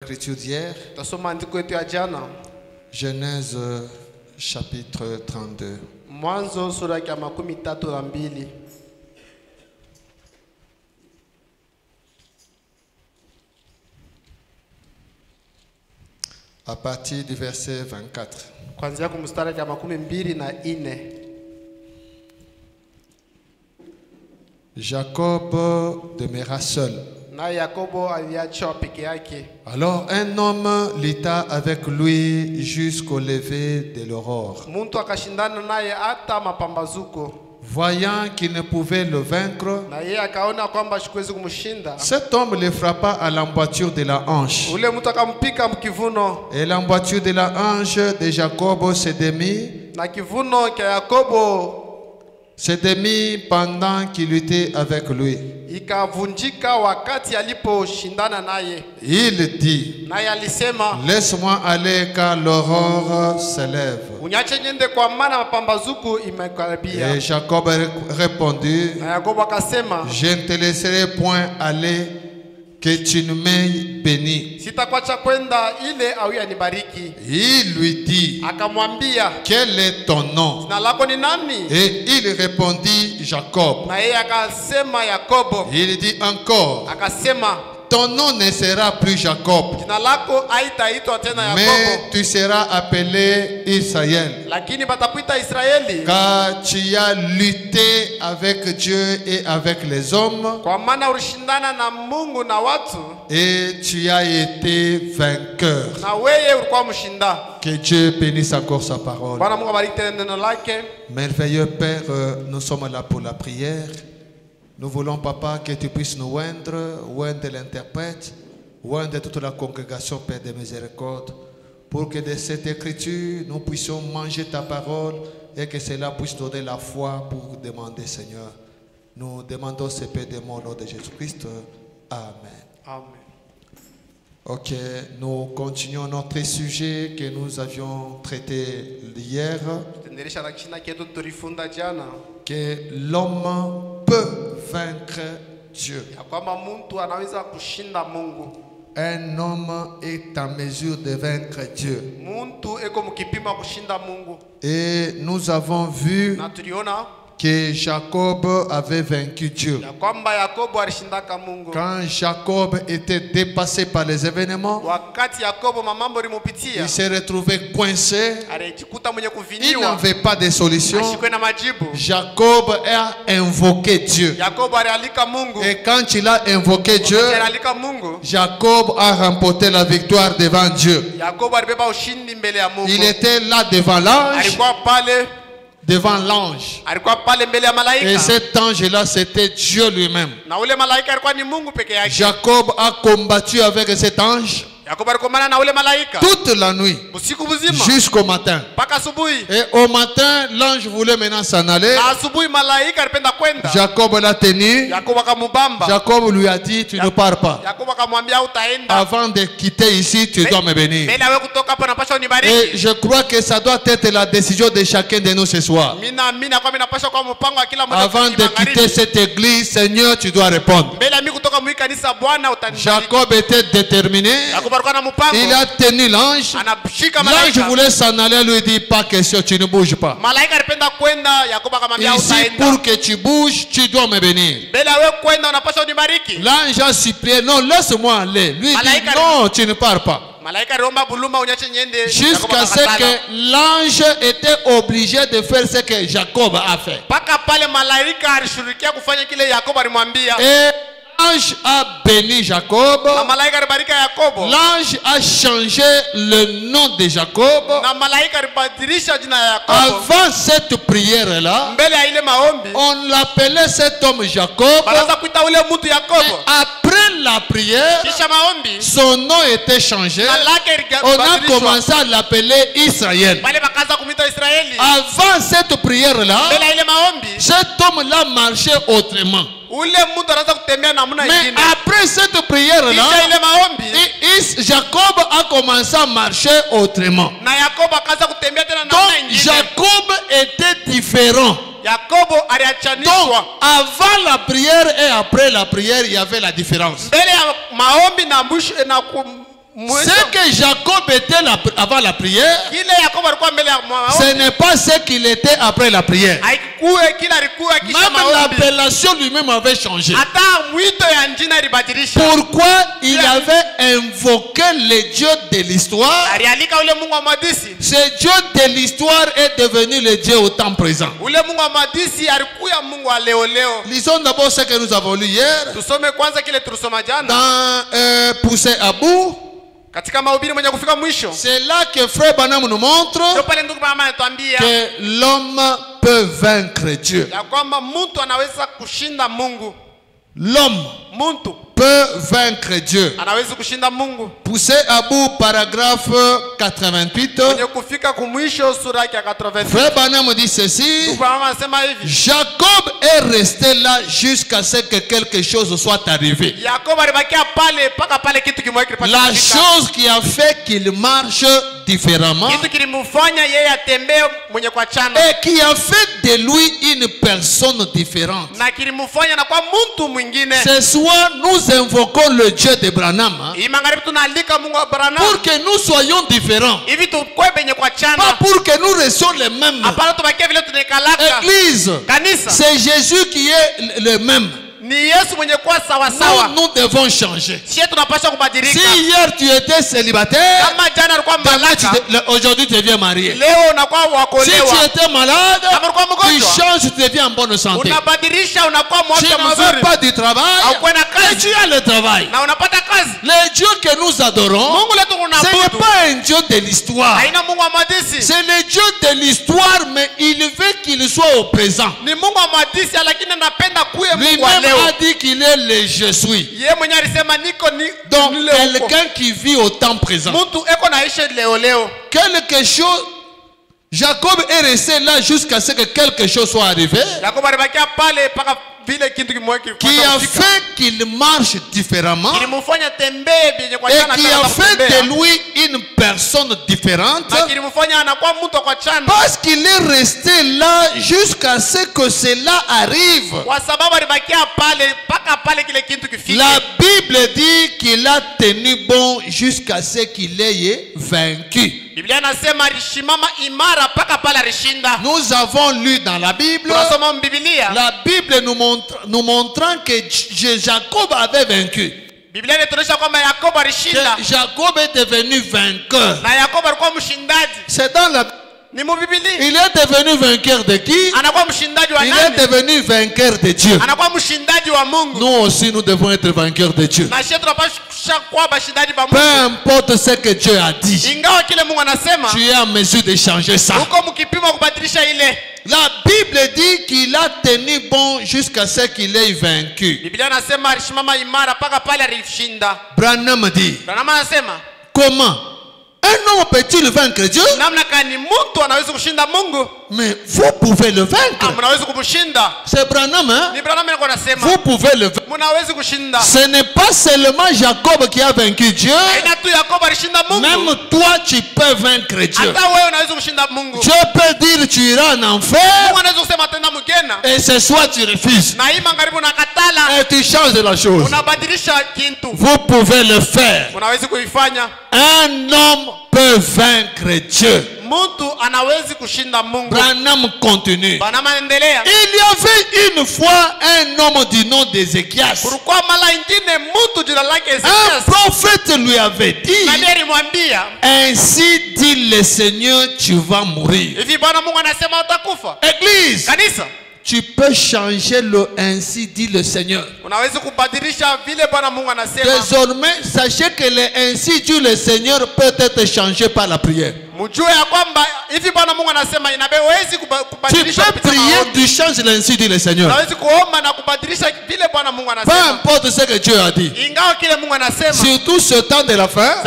écriture d'hier. Genèse chapitre 32. Mwanzo sura ya 32. À partir du verset 24. Kuanzia kumstari ya 24. Jacob demeura seul. Na Yakobo aliachwa peke yake. Alors un homme lutta avec lui jusqu'au lever de l'aurore. Muntu akashindana naye hata mapambazuko. Voyant qu'il ne pouvait le vaincre, Na yeye akaona kwamba siwezi kumshinda. cet homme le frappa à l'emboîture de la hanche. Ule mtu akampika mkivuno. Et l'emboîture de la hanche de Jacob se démit. Na kivuno cha Yakobo Se démit pendant qu'il luttait avec lui. ikavunjika wakati aliposhindana naye. Il dit, Naye alisema, laisse-moi aller car l'aurore s'élève. unyache niende kwa maana mapambazuko imekaribia. Et Jacob répondit, Na Yakobo akasema, je ne te laisserai point aller que tu ne m'aies béni. sitakuacha kwenda ile au nibariki. Il lui dit, Akamwambia, quel est ton nom? jina lako ni nani? Et il répondit, Jacob. Na yeye akasema Yakobo. Il dit encore, Akasema, ton nom ne sera plus Jacob, jina lako haitaitwa tena mais Yakobo, tu seras appelé Israël. lakini batakuita Israeli, Car tu as lutté avec Dieu et avec les hommes, kwa maana ulishindana na Mungu na watu, et tu as été vainqueur. na wewe ulikuwa mshinda. Que Dieu bénisse encore sa parole. Bwana Mungu abariki tena neno lake. Merveilleux Père, nous sommes là pour la prière. Nous voulons, Papa, que tu puisses nous oindre l'interprète, oindre toute la congrégation, Père de miséricorde, pour que de cette écriture, nous puissions manger ta parole et que cela puisse donner la foi pour demander, Seigneur. Nous demandons ce Père de mon nom de Jésus-Christ. Amen. Amen. Ok, nous continuons notre sujet que nous avions traité hier, Tuendelesha na kina chetu tulifunda jana, que l'homme peut vaincre Dieu. ya kwamba mtu anaweza kushinda Mungu. Un homme est en mesure de vaincre Dieu. Mtu eko mkipima kushinda Mungu. Et nous avons vu Na tuliona que Jacob avait vaincu Dieu. ya kwamba Yakobo alishindaka Mungu. Quand Jacob était dépassé par les événements, Wakati Yakobo mamambo limupitia, il s'est retrouvé coincé. alijikuta mwenye Il kuviniwa, n'avait pas de solution. ashikwe na majibu. Jacob a invoqué Dieu. Yakobo alialika Mungu. Et quand il a invoqué Dieu, Alialika Mungu, Jacob a remporté la victoire devant Dieu. Yakobo alibeba ushindi mbele ya Mungu. Il était là devant l'ange, Alikuwa pale, devant l'ange. alikuwa pale mbele ya Et malaika. cet ange-là, c'était Dieu lui-même. Na ule malaika alikuwa ni Mungu peke yake. Jacob a combattu avec cet ange Yakobo alikomana na ule malaika toute la nuit usiku mzima jusqu'au matin. mpaka asubuhi. Et au matin, l'ange voulait maintenant s'en aller. Na asubuhi malaika alipenda kwenda. Jacob l'a tenu. Yakobo akamubamba. Jacob lui a dit, tu ne pars pas. Yakobo akamwambia utaenda. Avant de quitter ici, tu dois me bénir. Mbele awe kutoka hapo napasha Et unibariki. je crois que ça doit être la décision de chacun de nous ce soir. Mina kwa minapasha kwa mpango wa kila mmoja. Avant de quitter cette église, Seigneur, tu dois répondre. Mbele mimi kutoka mwi kanisa Bwana utanibariki. Jacob était déterminé. Yakobo alikuwa na mpango. Il a tenu l'ange. Anashika L'ange malaika. voulait s'en aller, lui dit, pas question, tu ne bouges pas. Malaika alipenda kwenda, Yakobo akamwambia Ici, utaenda. pour que tu bouges, tu dois me bénir. Mbele awe kwenda unapasha unibariki. L'ange a supplié, non, laisse-moi aller. Lui dit, Malaika- non, tu ne pars pas. Malaika aliomba buluma unyache niende. Yakobo Jusqu'à ce akakatala. que l'ange était obligé de faire ce que Jacob a fait. Paka pale malaika alishirikia kufanya kile Yakobo alimwambia. Et l'ange a béni Jacob. Na malaika alibarika Yakobo. L'ange a changé le nom de Jacob. Na malaika alibadilisha jina ya Yakobo. Avant cette prière-là, Mbele ya ile maombi, on l'appelait cet homme Jacob. banaanza kuita ule mtu Yakobo. Après la prière, Kisha maombi, son nom était changé. na lake On a likabadilishwa. commencé à l'appeler Israël. Bale bakaanza kumita Israeli. Avant cette prière-là, Mbele ya ile maombi, cet homme-là marchait autrement. ule mtu anaanza kutembea namna Mais nyingine. après cette prière-là, Kisha ile maombi, Jacob a commencé à marcher autrement. na Yakobo akaanza kutembea tena namna Donc nyingine. Jacob était différent. Yakobo Donc aliachanishwa. avant la prière et après la prière, il y avait la différence. Mbele ya maombi na mwisho na Ce que Jacob était avant la prière, ce n'est pas ce qu'il était après la prière. Même l'appellation lui-même avait changé. Pourquoi il avait invoqué le Dieu de l'histoire? Ce Dieu de l'histoire est devenu le Dieu au temps présent. Lisons d'abord ce que nous avons lu hier dans Poussé à bout. C'est là que Frère Branham nous montre que l'homme peut vaincre Dieu. L'homme peut vaincre Dieu. Poussé à bout, paragraphe 88. Frère Branham dit ceci: Jacob est resté là jusqu'à ce que quelque chose soit arrivé. La chose qui a fait qu'il marche différemment et qui a fait de lui une personne différente. Ce soir, nous invoquons le Dieu de Branham pour que nous soyons différents, pas pour que nous restions les mêmes. Église, c'est Jésus qui est le même. Nous devons changer. Si hier tu étais célibataire, aujourd'hui tu deviens marié. Si tu étais malade, tu changes, tu deviens en bonne santé. Tu n'avais pas du travail, et tu as le travail. Le Dieu que nous adorons, ce n'est pas un Dieu de l'histoire. C'est le Dieu de l'histoire, mais il veut qu'il soit au présent. Lui-même a dit qu'il est le je suis. Donc quelqu'un qui vit au temps présent. Quelque chose. Jacob est resté là jusqu'à ce que quelque chose soit arrivé, qui a fait qu'il marche différemment et qui a fait de lui une personne différente, parce qu'il est resté là jusqu'à ce que cela arrive. La Bible dit qu'il a tenu bon jusqu'à ce qu'il ait vaincu. Nous avons lu dans la Bible, la Bible nous montrant que Jacob avait vaincu. Que Jacob est devenu vainqueur. C'est dans la Il est devenu vainqueur de qui? Il est devenu vainqueur de Dieu. Nous aussi, nous devons être vainqueurs de Dieu. Peu importe ce que Dieu a dit, tu es en mesure de changer ça. La Bible dit qu'il a tenu bon jusqu'à ce qu'il ait vaincu. Branham dit, comment un homme peut-il vaincre Dieu? Mais vous pouvez le vaincre. C'est Branham, hein? Vous pouvez le vaincre. Ce n'est pas seulement Jacob qui a vaincu Dieu. Même toi, tu peux vaincre Dieu. Dieu peut dire tu iras en enfer, et ce soir tu refuses. Et tu changes de la chose. Vous pouvez le faire. Un homme peut vaincre Dieu. Branham continue. Il y avait une fois un homme du nom d'Ézéchias. Un prophète lui avait dit, ainsi dit le Seigneur, tu vas mourir. Église, tu peux changer le ainsi dit le Seigneur. Désormais, sachez que le ainsi dit le Seigneur peut être changé par la prière. Tu peux prier, tu changes l'ainsi dit le Seigneur. Peu importe ce que Dieu a dit. Surtout ce temps de la fin,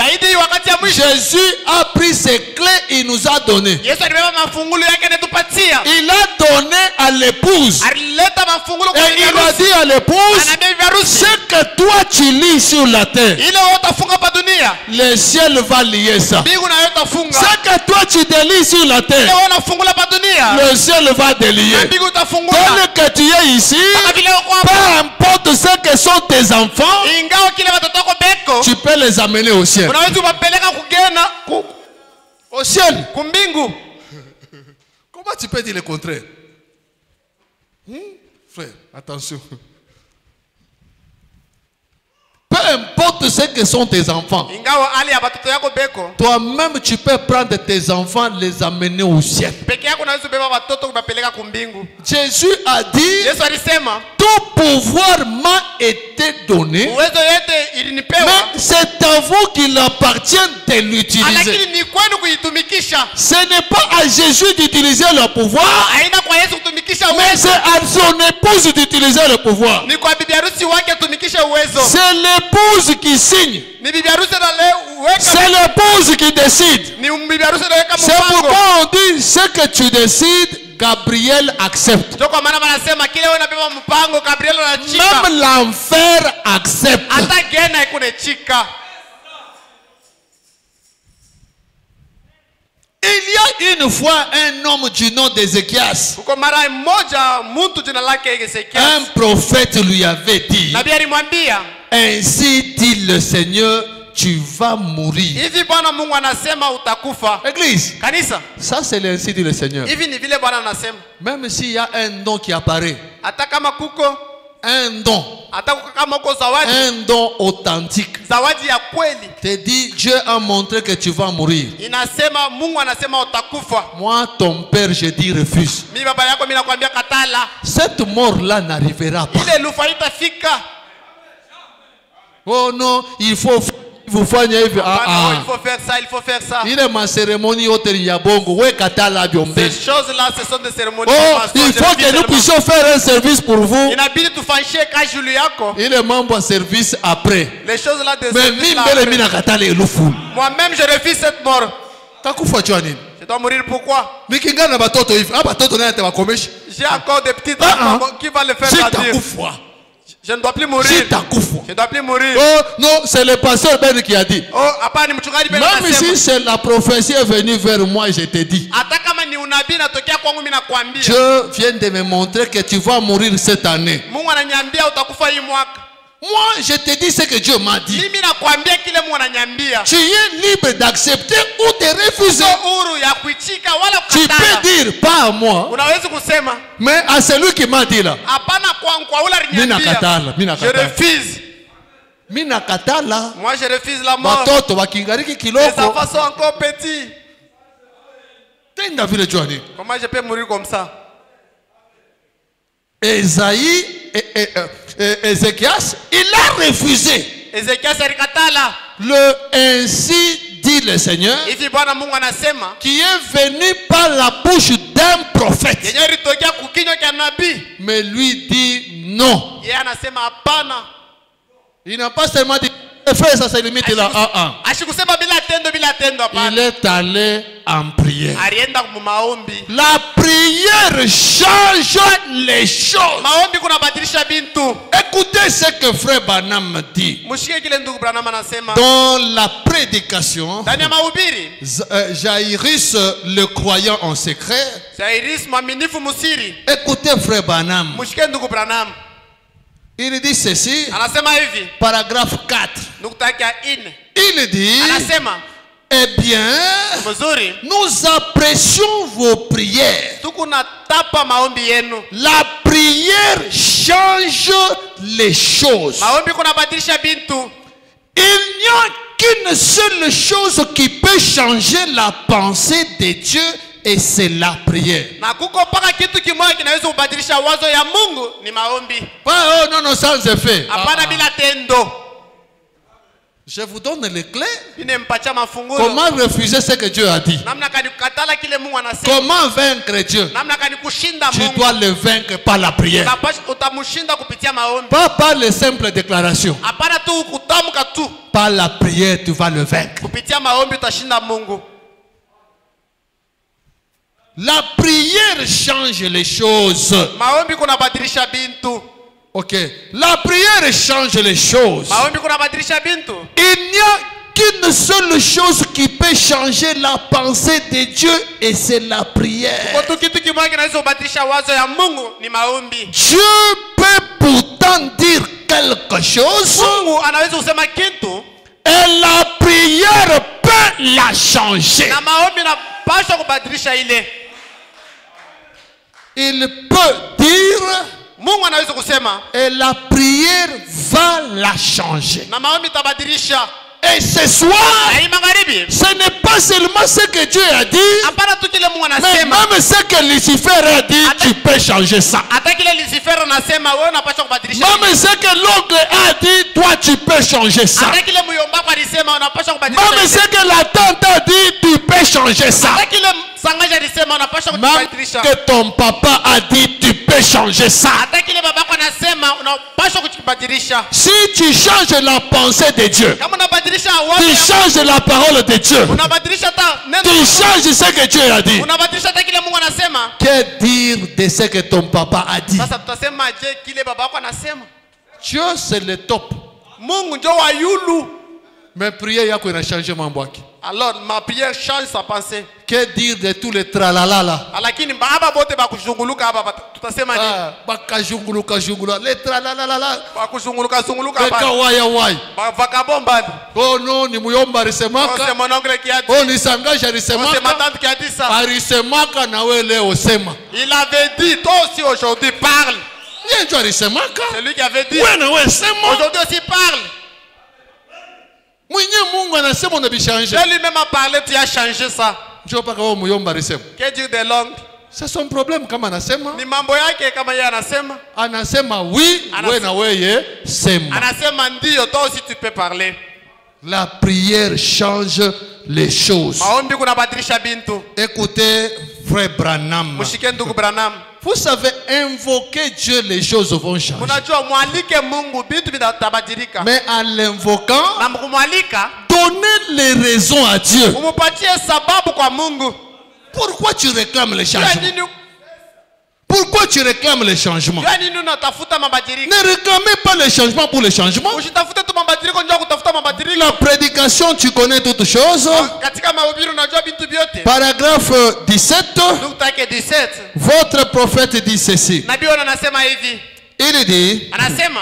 Jésus a pris ses clés, il nous a donné. Il a donné à l'épouse. Et il a dit à l'épouse, ce que toi tu lis sur la terre, le ciel va lier ça. Ce que toi tu délies sur la terre, le ciel va délier. Tel que tu es ici, peu importe ce que sont tes enfants, tu peux les amener au ciel. Au ciel. kumbingu. Comment tu peux dire le contraire? Frère, attention. Peu importe ce que sont tes enfants, Ingawa hali ya watoto yako beko, toi-même tu peux prendre tes enfants, les amener au ciel. peke yako unaweza beba watoto kubapeleka kumbingu. Jésus a dit, Yesu alisema, tout pouvoir m'a été donné, uwezo yote ilinipewa, mais c'est à vous qu'il appartient de l'utiliser. lakini ni kwenu kuitumikisha. Ce n'est pas à Jésus d'utiliser le pouvoir, Haina kwa Yesu kutumikisha mais uwezo, c'est à son épouse d'utiliser le pouvoir. ni kwa bibi harusi wake atumikishe uwezo. C'est l'épouse qui signe. Ni bibi harusi ndio weka, C'est l'épouse qui décide. ni bibi harusi ndio weka C'est mpango. pourquoi on dit ce que tu décides, Gabriel accepte. Ndio kwa maana wanasema kile wewe unabeba mpango, Gabriel anachika. Même l'enfer accepte. Hata gena ikune chika. Il y a une fois un homme du nom d'Ézéchias. Uko mara moja mtu jina lake Ezekiel. Un prophète lui avait dit, Nabii alimwambia, ainsi dit le Seigneur, tu vas mourir. hivi Bwana Mungu anasema utakufa. Église, Kanisa, ça c'est l'ainsi dit le Seigneur. hivi ni vile Bwana anasema. Même s'il y a un don qui apparaît, Hata kama kuko, un don, hata kama uko zawadi, un don authentique, zawadi ya kweli, te dit Dieu a montré que tu vas mourir. inasema Mungu anasema utakufa. Moi, ton père, je dis refuse. Mimi baba yako mimi nakwambia katala. Cette mort-là n'arrivera pas. Ile lufa itafika. Oh non, il faut vous faire hivi. Bwana, il faut faire ça, il faut faire ça. Il est ma cérémonie hôtel ya bongo. Ouais, katala biombe. Ces choses-là, ce sont des cérémonies. Oh, il faut que nous puissions faire un service pour vous. Inabidi tufanyie kazi juu yako. Il est membre de service après. Les choses là des Mais services là. mimbele mina katala elufu. Moi-même je refuse cette mort. Takufa tu nini? Je dois mourir pourquoi? Mikinga na batoto hivi. Ah batoto na te bakomeshi. J'ai encore des petites Ah, enfants qui va le faire Si grandir. takufa. Je ne dois plus mourir. Si takufa. Je ne dois plus mourir. Oh non, c'est le pasteur Ben qui a dit. Oh, hapa ni mchungaji Ben Même si anasema. c'est la prophétie est venue vers moi, je te dis. Hata kama ni unabii natokea kwangu mimi nakwambia. Dieu vient de me montrer que tu vas mourir cette année. Mungu ananiambia utakufa hii mwaka. Moi, je te dis ce que Dieu m'a dit. Mimi nakwambia kile Mungu ananiambia. Tu es libre d'accepter ou de refuser. Sio huru ya kuitika wala Tu kukataa. peux dire pas à moi, Unaweza kusema mais à celui qui m'a dit là. hapana kwangu kwa ule Mina aliniambia. katala, mina Je katala. refuse. Mina katala. Moi je refuse la mort. Batoto wakingariki Les kiloko. enfants sont encore petits. Tenda vile Johnny. Comment je peux mourir comme ça? Esaïe et Ézéchias, il a refusé. Ezekiel alikatala. Le ainsi dit le Seigneur, Hivi Bwana Mungu anasema qui est venu par la bouche d'un prophète. yenyewe ilitokea kukinywa cha nabii. Mais lui dit non. Yeye anasema hapana. Il n'a pas seulement dit, frère, ça se limite là. Ashikusema bila tendo Il hapana. est allé en prière. Alienda mumaombi. La prière change les choses. Maombi kunabadilisha bintu. Écoutez ce que frère Branham dit. Mshike kile ndugu Branham anasema. Dans la prédication, Ndani ya mahubiri, Jairus, le croyant en secret, Jairus mwaminifu musiri. écoutez frère Branham. Mshike ndugu Branham. Il dit ceci, Anasema hivi. paragraphe 4. Nukta yake ya 4. Il dit, Anasema, eh bien, mzuri, nous apprécions vos prières. tuko na tapa maombi yenu. La prière change les choses. Maombi kunabadilisha bintu. Il n'y a qu'une seule chose qui peut changer la pensée de Dieu et c'est la prière. Na kuko paka kitu kimoja kinaweza kubadilisha wazo ya Mungu ni maombi. Pas, oh non, non, sans effet. Hapana bila tendo. Je vous donne les clés. Nimempatia mafunguo. Comment refuser ce que Dieu a dit? Namna kanikatala kile Mungu anasema. Comment vaincre Dieu? Namna kanikushinda Tu Mungu. dois le vaincre par la prière. Utamshinda kupitia maombi. Pas par les simples déclarations. Hapana tu kutamka tu. Par la prière, tu vas le vaincre. Kupitia maombi utashinda Mungu. La prière change les choses. Maombi kunabadilisha bintu. Ok. La prière change les choses. Maombi kunabadilisha bintu. Il n'y a qu'une seule chose qui peut changer la pensée de Dieu et c'est la prière. Kwa tu kitu kimoja kinaweza kubadilisha wazo ya Mungu ni maombi. Dieu peut pourtant dire quelque chose Mungu anaweza kusema kitu et la prière peut la changer. Na maombi inapaswa kubadilisha ile. Il peut dire Mungu anaweza kusema et la prière va la changer. na maombi itabadilisha. Et ce soir, Na hii magharibi ce n'est pas seulement ce que Dieu a dit, hapana tu kile Mungu mais anasema. même ce que Lucifer a dit, tu peux changer ça. Hata kile Lucifer anasema wewe unapaswa kubadilisha. Même ce que l'oncle a dit, toi tu peux changer ça. Hata kile muyomba kwa alisema unapaswa kubadilisha. Même ce que la tante a dit, tu peux changer ça. Hata kile sangaja alisema unapaswa Même kubadilisha. que ton papa a dit, tu peux changer ça. Hata kile babako anasema unapaswa kubadilisha. Si tu changes la pensée de Dieu, Kama unabadilisha tu wapi? changes la parole de Dieu, Unabadilisha hata neno. tu changes ce que Dieu a dit. Unabadilisha hata kile Mungu anasema. Que dire de ce que ton papa a dit? Sasa tutasema je kile babako anasema? Dieu c'est le top. Mungu ndio wa yulu. Mais prière yako ina changer mambo yake. Alors ma prière change sa pensée. Que dire de tous les tralala là? Lakini baba bote bakuzunguluka hapa tutasema nini? Bakajunguluka jungula. Les tralala là. Bakuzunguluka zunguluka Beka hapa. waya waya. Vakabomba. Oh non, ni muyomba alisemaka. C'est mon oncle qui a dit. Oh ni sangaja C'est ma alisemaka. tante qui a dit ça. Alisemaka na wewe leo sema. Il avait dit, toi aussi aujourd'hui parle. Yeye ndio alisemaka. C'est lui qui avait dit. Wewe na wewe sema. Aujourd'hui aussi parle. Mwenye Mungu anasema unabishanje. Dieu lui-même a parlé, tu as changé ça. Njoo paka wewe muyomba alisema. Que dire de langue? C'est son problème kama anasema. Ni mambo yake kama yeye anasema. Anasema oui, wewe na wewe sema. Anasema ndio, toi aussi tu peux parler. La prière change les choses. Maombi kunabadilisha bintu. Écoutez, frère Branham. Mshike ndugu Branham. Vous savez, invoquer Dieu, les choses vont changer. Unajua mwalike Mungu bintu vitabadilika. Mais en l'invoquant, Na mkumwalika, donnez les raisons à Dieu. umupatie sababu kwa Mungu. Pourquoi tu réclames les Jua changements? nini? Pourquoi tu réclames les changements? Jua nini unatafuta mabadiliko? Ne réclamez pas les changements pour les changements. Usitafute tu mabadiliko njoo kutafuta mabadiliko. La prédication, tu connais toutes choses. Katika mahubiri unajua bintu vyote. Paragraphe 17. Nukta yake 17. Votre prophète dit ceci. Nabii anasema hivi. Il dit, Anasema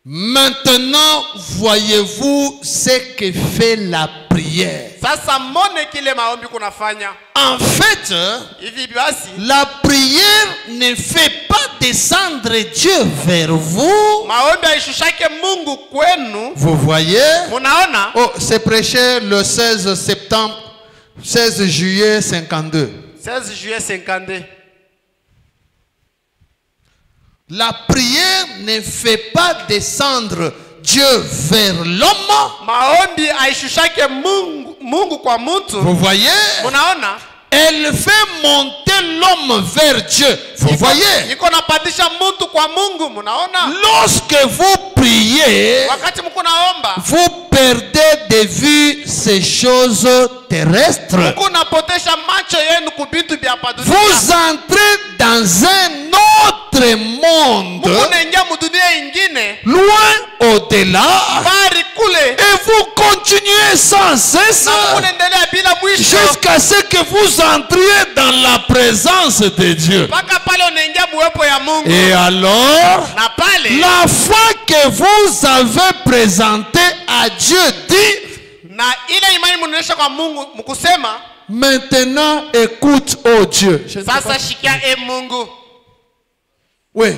maintenant voyez-vous ce que fait la prière. sasa mone kile maombi kunafanya. En fait, Hivi basi la prière ne fait pas descendre Dieu vers vous. maombi aishushake Mungu kwenu. Vous voyez? Munaona? Oh, c'est prêché le 16 juillet 52. 16 juillet 52. La prière ne fait pas descendre Dieu vers l'homme. Maombi aishushake Mungu kwa mtu. Vous voyez? Munaona? Elle fait monter l'homme vers Dieu. Vous voyez? Iko napandisha mtu kwa Mungu. Munaona? Lorsque vous priez, Wakati mko naomba, vous perdez de vue ces choses terrestres. mko napotesha macho yenu kubintu vya hapa dunia. Vous entrez dans un autre monde, Mko naingia mudunia ingine, loin au-delà, bari kule. et vous continuez sans cesse Na mko naendelea bila mwisho. jusqu'à ce que vous entriez dans la présence de Dieu. Paka pale unaingia muwepo ya Mungu. Et alors, Na pale la foi que vous avez présentée à Dieu dit, na ile imani mnaonyesha kwa Mungu mkusema maintenant écoute, oh Dieu. sasa shikia Mungu. Oui.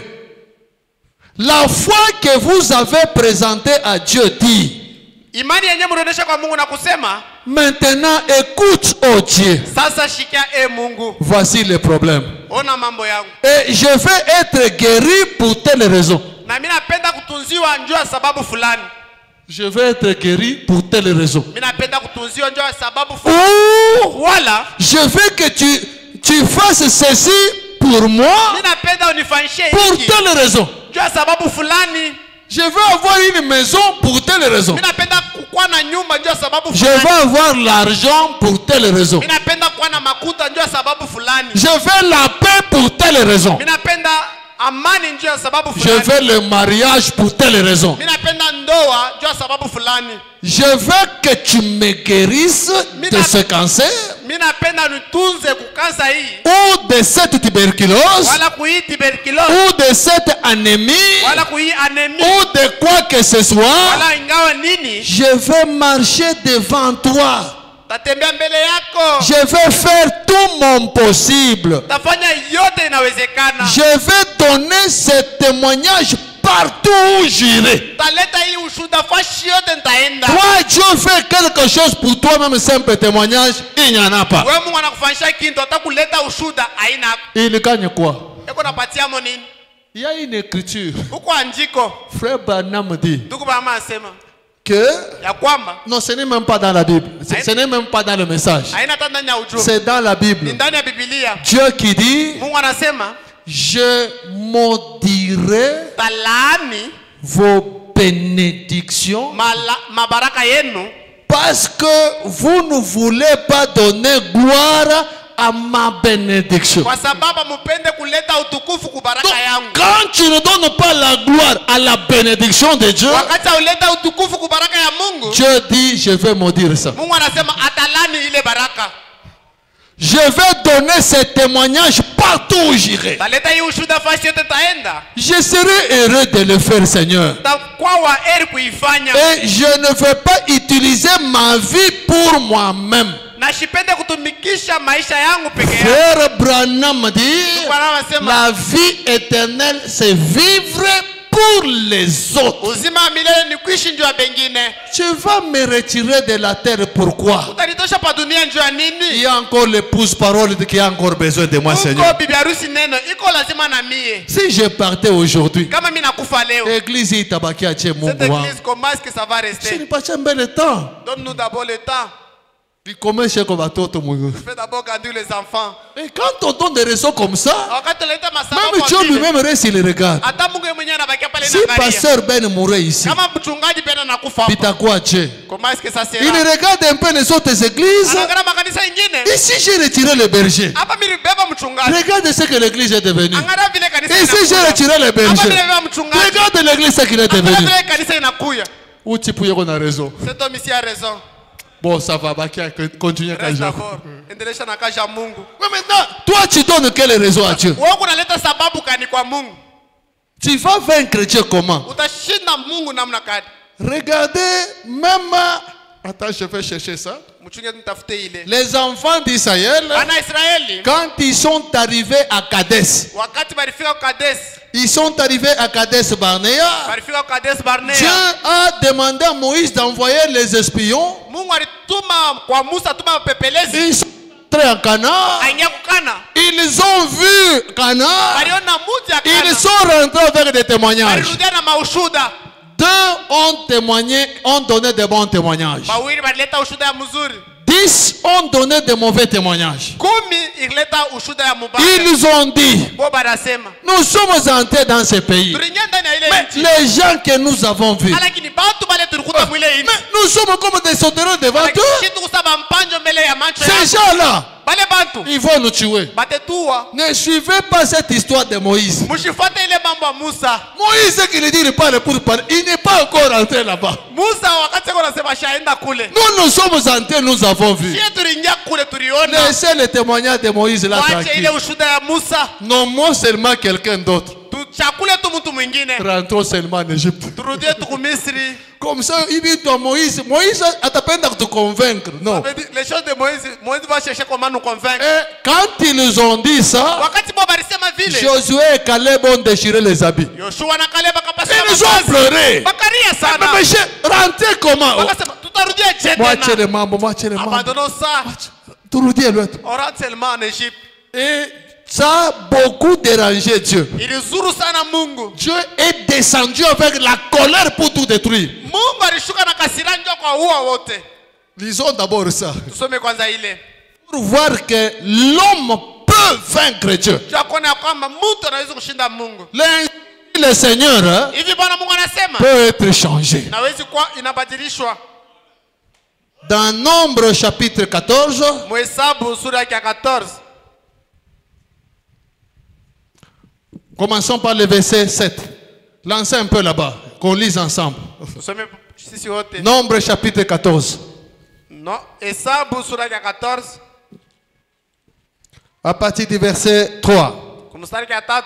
La foi que vous avez présentée à Dieu dit, Imani yenyewe mnaonyesha kwa Mungu na kusema maintenant écoute, oh Dieu. sasa shikia Mungu. Voici le problème. Ona mambo yangu. Et je vais être guéri pour telle raison. Na mimi napenda kutunziwa njoo ya sababu fulani. Je vais être guéri pour telle raison. Mimi napenda kutunziwa njoo ya sababu fulani. Ou Wala je veux que tu fasses ceci pour moi mimi napenda unifanyishie pour hiki telle raison. njoo ya sababu fulani. Je veux avoir une maison pour telle raison. Mimi napenda kuwa na nyumba njoo ya sababu Je fulani. veux avoir l'argent pour telle raison. Mimi napenda kuwa na makuta njoo ya sababu fulani. Je veux la paix pour telle raison. Mimi napenda amani njoo ya sababu Je fulani. veux le mariage pour telle raison. Mimi napenda ndoa njoo ya sababu fulani. Je veux que tu me guérisses de ce cancer. Mimi napenda nitunze kukansa hii. ou de cette tuberculose, Wala kui tuberculose. ou de cette anémie, Wala kui anémie. ou de quoi que ce soit, Wala ingawa nini? je vais marcher devant toi. Tatembea mbele yako. Je vais faire tout mon possible. Tafanya yote inawezekana. Je vais donner ce témoignage partout où j'irai. Taleta hii ushuda fashi yote nitaenda. Toi, Dieu fait quelque chose pour toi, même simple témoignage, il n'y en a pas. Wewe Mungu anakufanyisha kitu atakuleta ushuda aina. Il gagne quoi? Eko napatia mo nini? Il y a une écriture. Huko andiko. Frère Branham dit Ndugu Branham asema que ya kwamba non, ce n'est même pas dans la Bible. Ce n'est même pas dans le message. haina hata ndani ya ujumbe. C'est dans la Ni Bible. ndani ya Biblia. Dieu qui dit, Mungu anasema je maudirai talaani vos bénédictions mabaraka yenu parce que vous ne voulez pas donner gloire à ma bénédiction. kwa sababu mupende kuleta utukufu ku baraka Donc, yangu. quand tu ne donnes pas la gloire à la bénédiction de Dieu, Wakati uleta utukufu ku baraka ya Mungu, Dieu dit, je vais maudire ça. Mungu anasema atalani ile baraka. Je vais donner ce témoignage partout où j'irai. Taleta hii ushuda fashi yote taenda. Je serai heureux de le faire, Seigneur. Takuwa wa heri kuifanya. Et je ne vais pas utiliser ma vie pour moi-même. Na shipende kutumikisha maisha yangu peke yangu. Frère Branham dit, Branham asema la vie éternelle, c'est vivre pour les autres. uzima wa milele ni kuishi njoo ya bengine. Tu vas me retirer de la terre, pourquoi? Utanitosha pa dunia njoo ya Il nini? y a encore l'épouse parole qui a encore besoin de moi, Seigneur. Uko bibi harusi neno iko lazima na mie. Si je partais aujourd'hui, Kama mimi nakufa leo. l'église itabaki ache Cette Mungu wangu. église comment est-ce que ça va Je rester? n'ai pas le temps. Donne-nous d'abord le temps. Comment comme watoto Mungu. Fais d'abord grandir les enfants. Et quand on donne des raisons comme ça, Wakati tuleta masababu même kwa Dieu vile, lui-même reste, il regarde. hata Mungu yeye mwenyewe anabakia pale Si na angalia. pasteur Ben mourait ici, Kama mchungaji pia anakufa hapa. Pitakuwa Dieu. Comment est-ce que ça Il sera? regarde un peu les autres églises. Anaangalia makanisa mengine. Ici, j'ai retiré le berger. Hapa mimi nibeba mchungaji. Regarde ce que l'église est devenue. Angalia vile kanisa Ici, j'ai inakuya. retiré le Hapa berger. mimi nibeba mchungaji. Regarde l'église ce qu'il est Angalia devenu. vile kanisa inakuya. Où tu peux qu'on a raison. Cet homme ici a raison. Bon, ça va, continuer à Reste Kaja. d'abord. Endelesha na kazi ya Mungu. Mais maintenant, toi, tu donnes quelle raison à Dieu? Wewe unaleta sababu kani kwa Mungu? Tu vas vaincre Dieu comment? Utashinda Mungu namna gani? Regardez, même. Attends, je vais chercher ça. Mchunge nitafute ile. Les enfants d'Israël, Wana Israeli quand ils sont arrivés à Kadesh, wakati barifika kwa Kades, ils sont arrivés à Kadesh Barnea. barifika kwa Kades Barnea. Dieu a demandé à Moïse d'envoyer les espions. Mungu alituma kwa Musa tuma pepelezi Ils sont entrés en Canaan. aingia kukana. Ils ont vu Canaan. Baliona muji ya Ils Kana. sont rentrés avec des témoignages. Balirudia na maushuda. Deux ont témoigné, ont donné de bons témoignages. Bawili balileta ushuda ya mzuri. 10 ont donné de mauvais témoignages. 10 ileta ushuda ya mubaya. Ils ont dit, Bo barasema. nous sommes entrés dans ce pays. Tuliingia ndani ya ile Mais nchi. les gens que nous avons vus, Lakini batu bale tulikuta mwile nchi. mais nous sommes comme des sauterelles devant eux. Kitu kusaba mpanjo mbele ya macho Ces yao. gens-là, Bale bantu ils vont nous tuer. batetua. Ne suivez pas cette histoire de Moïse. Mshifuate ile mambo ya Musa. Moïse, qui lui dit, il parle pour parler. Il n'est pas encore rentré là-bas. Musa wakati ako nasema shaenda kule. Nous sommes entrés, nous avons vu. Sisi tuliingia kule tuliona. Laissez le témoignage de Moïse là Wache tranquille. ile ushuda ya Musa. Nommons seulement quelqu'un d'autre. Tuchakule tu mtu mwingine. Rentrons seulement en Égypte. Turudie tuku Misri. Comme ça, il dit à Moïse, Moïse atapenda te convaincre. Non. Les choses de Moïse va chercher comment nous convaincre. Et quand ils ont dit ça, Wakati bo balisema vile. Josué et Caleb ont déchiré les habits. Yoshua na Kaleba kapasa. Ils ont pleuré. Bakaria Mais sana. monsieur, rentrez comment? Wakasema tutarudia je Moitié tena. les membres, moitié les membres. Abandonnons ça. Tout le dit l'autre. On rentre seulement en Égypte. Et ça a beaucoup dérangé Dieu. Ilizuru sana Mungu. Dieu est descendu avec la colère pour tout détruire. Mungu alishuka na kasira njoo kwa ua wote. Lisons d'abord ça. Tusome kwanza ile. Pour voir que l'homme peut vaincre Dieu. Tunaona kwamba mtu anaweza kushinda Mungu. Le Seigneur Hivi Bwana Mungu anasema peut être changé. nawezi kuwa inabadilishwa. Dans Nombre chapitre 14, Mhesabu sura ya 14. commençons par le verset 7. Lancez un peu là-bas, qu'on lise ensemble. Tusome sisi wote. Nombre chapitre 14. No, Hesabu sura ya 14. À partir du verset 3. kumstari ya 3.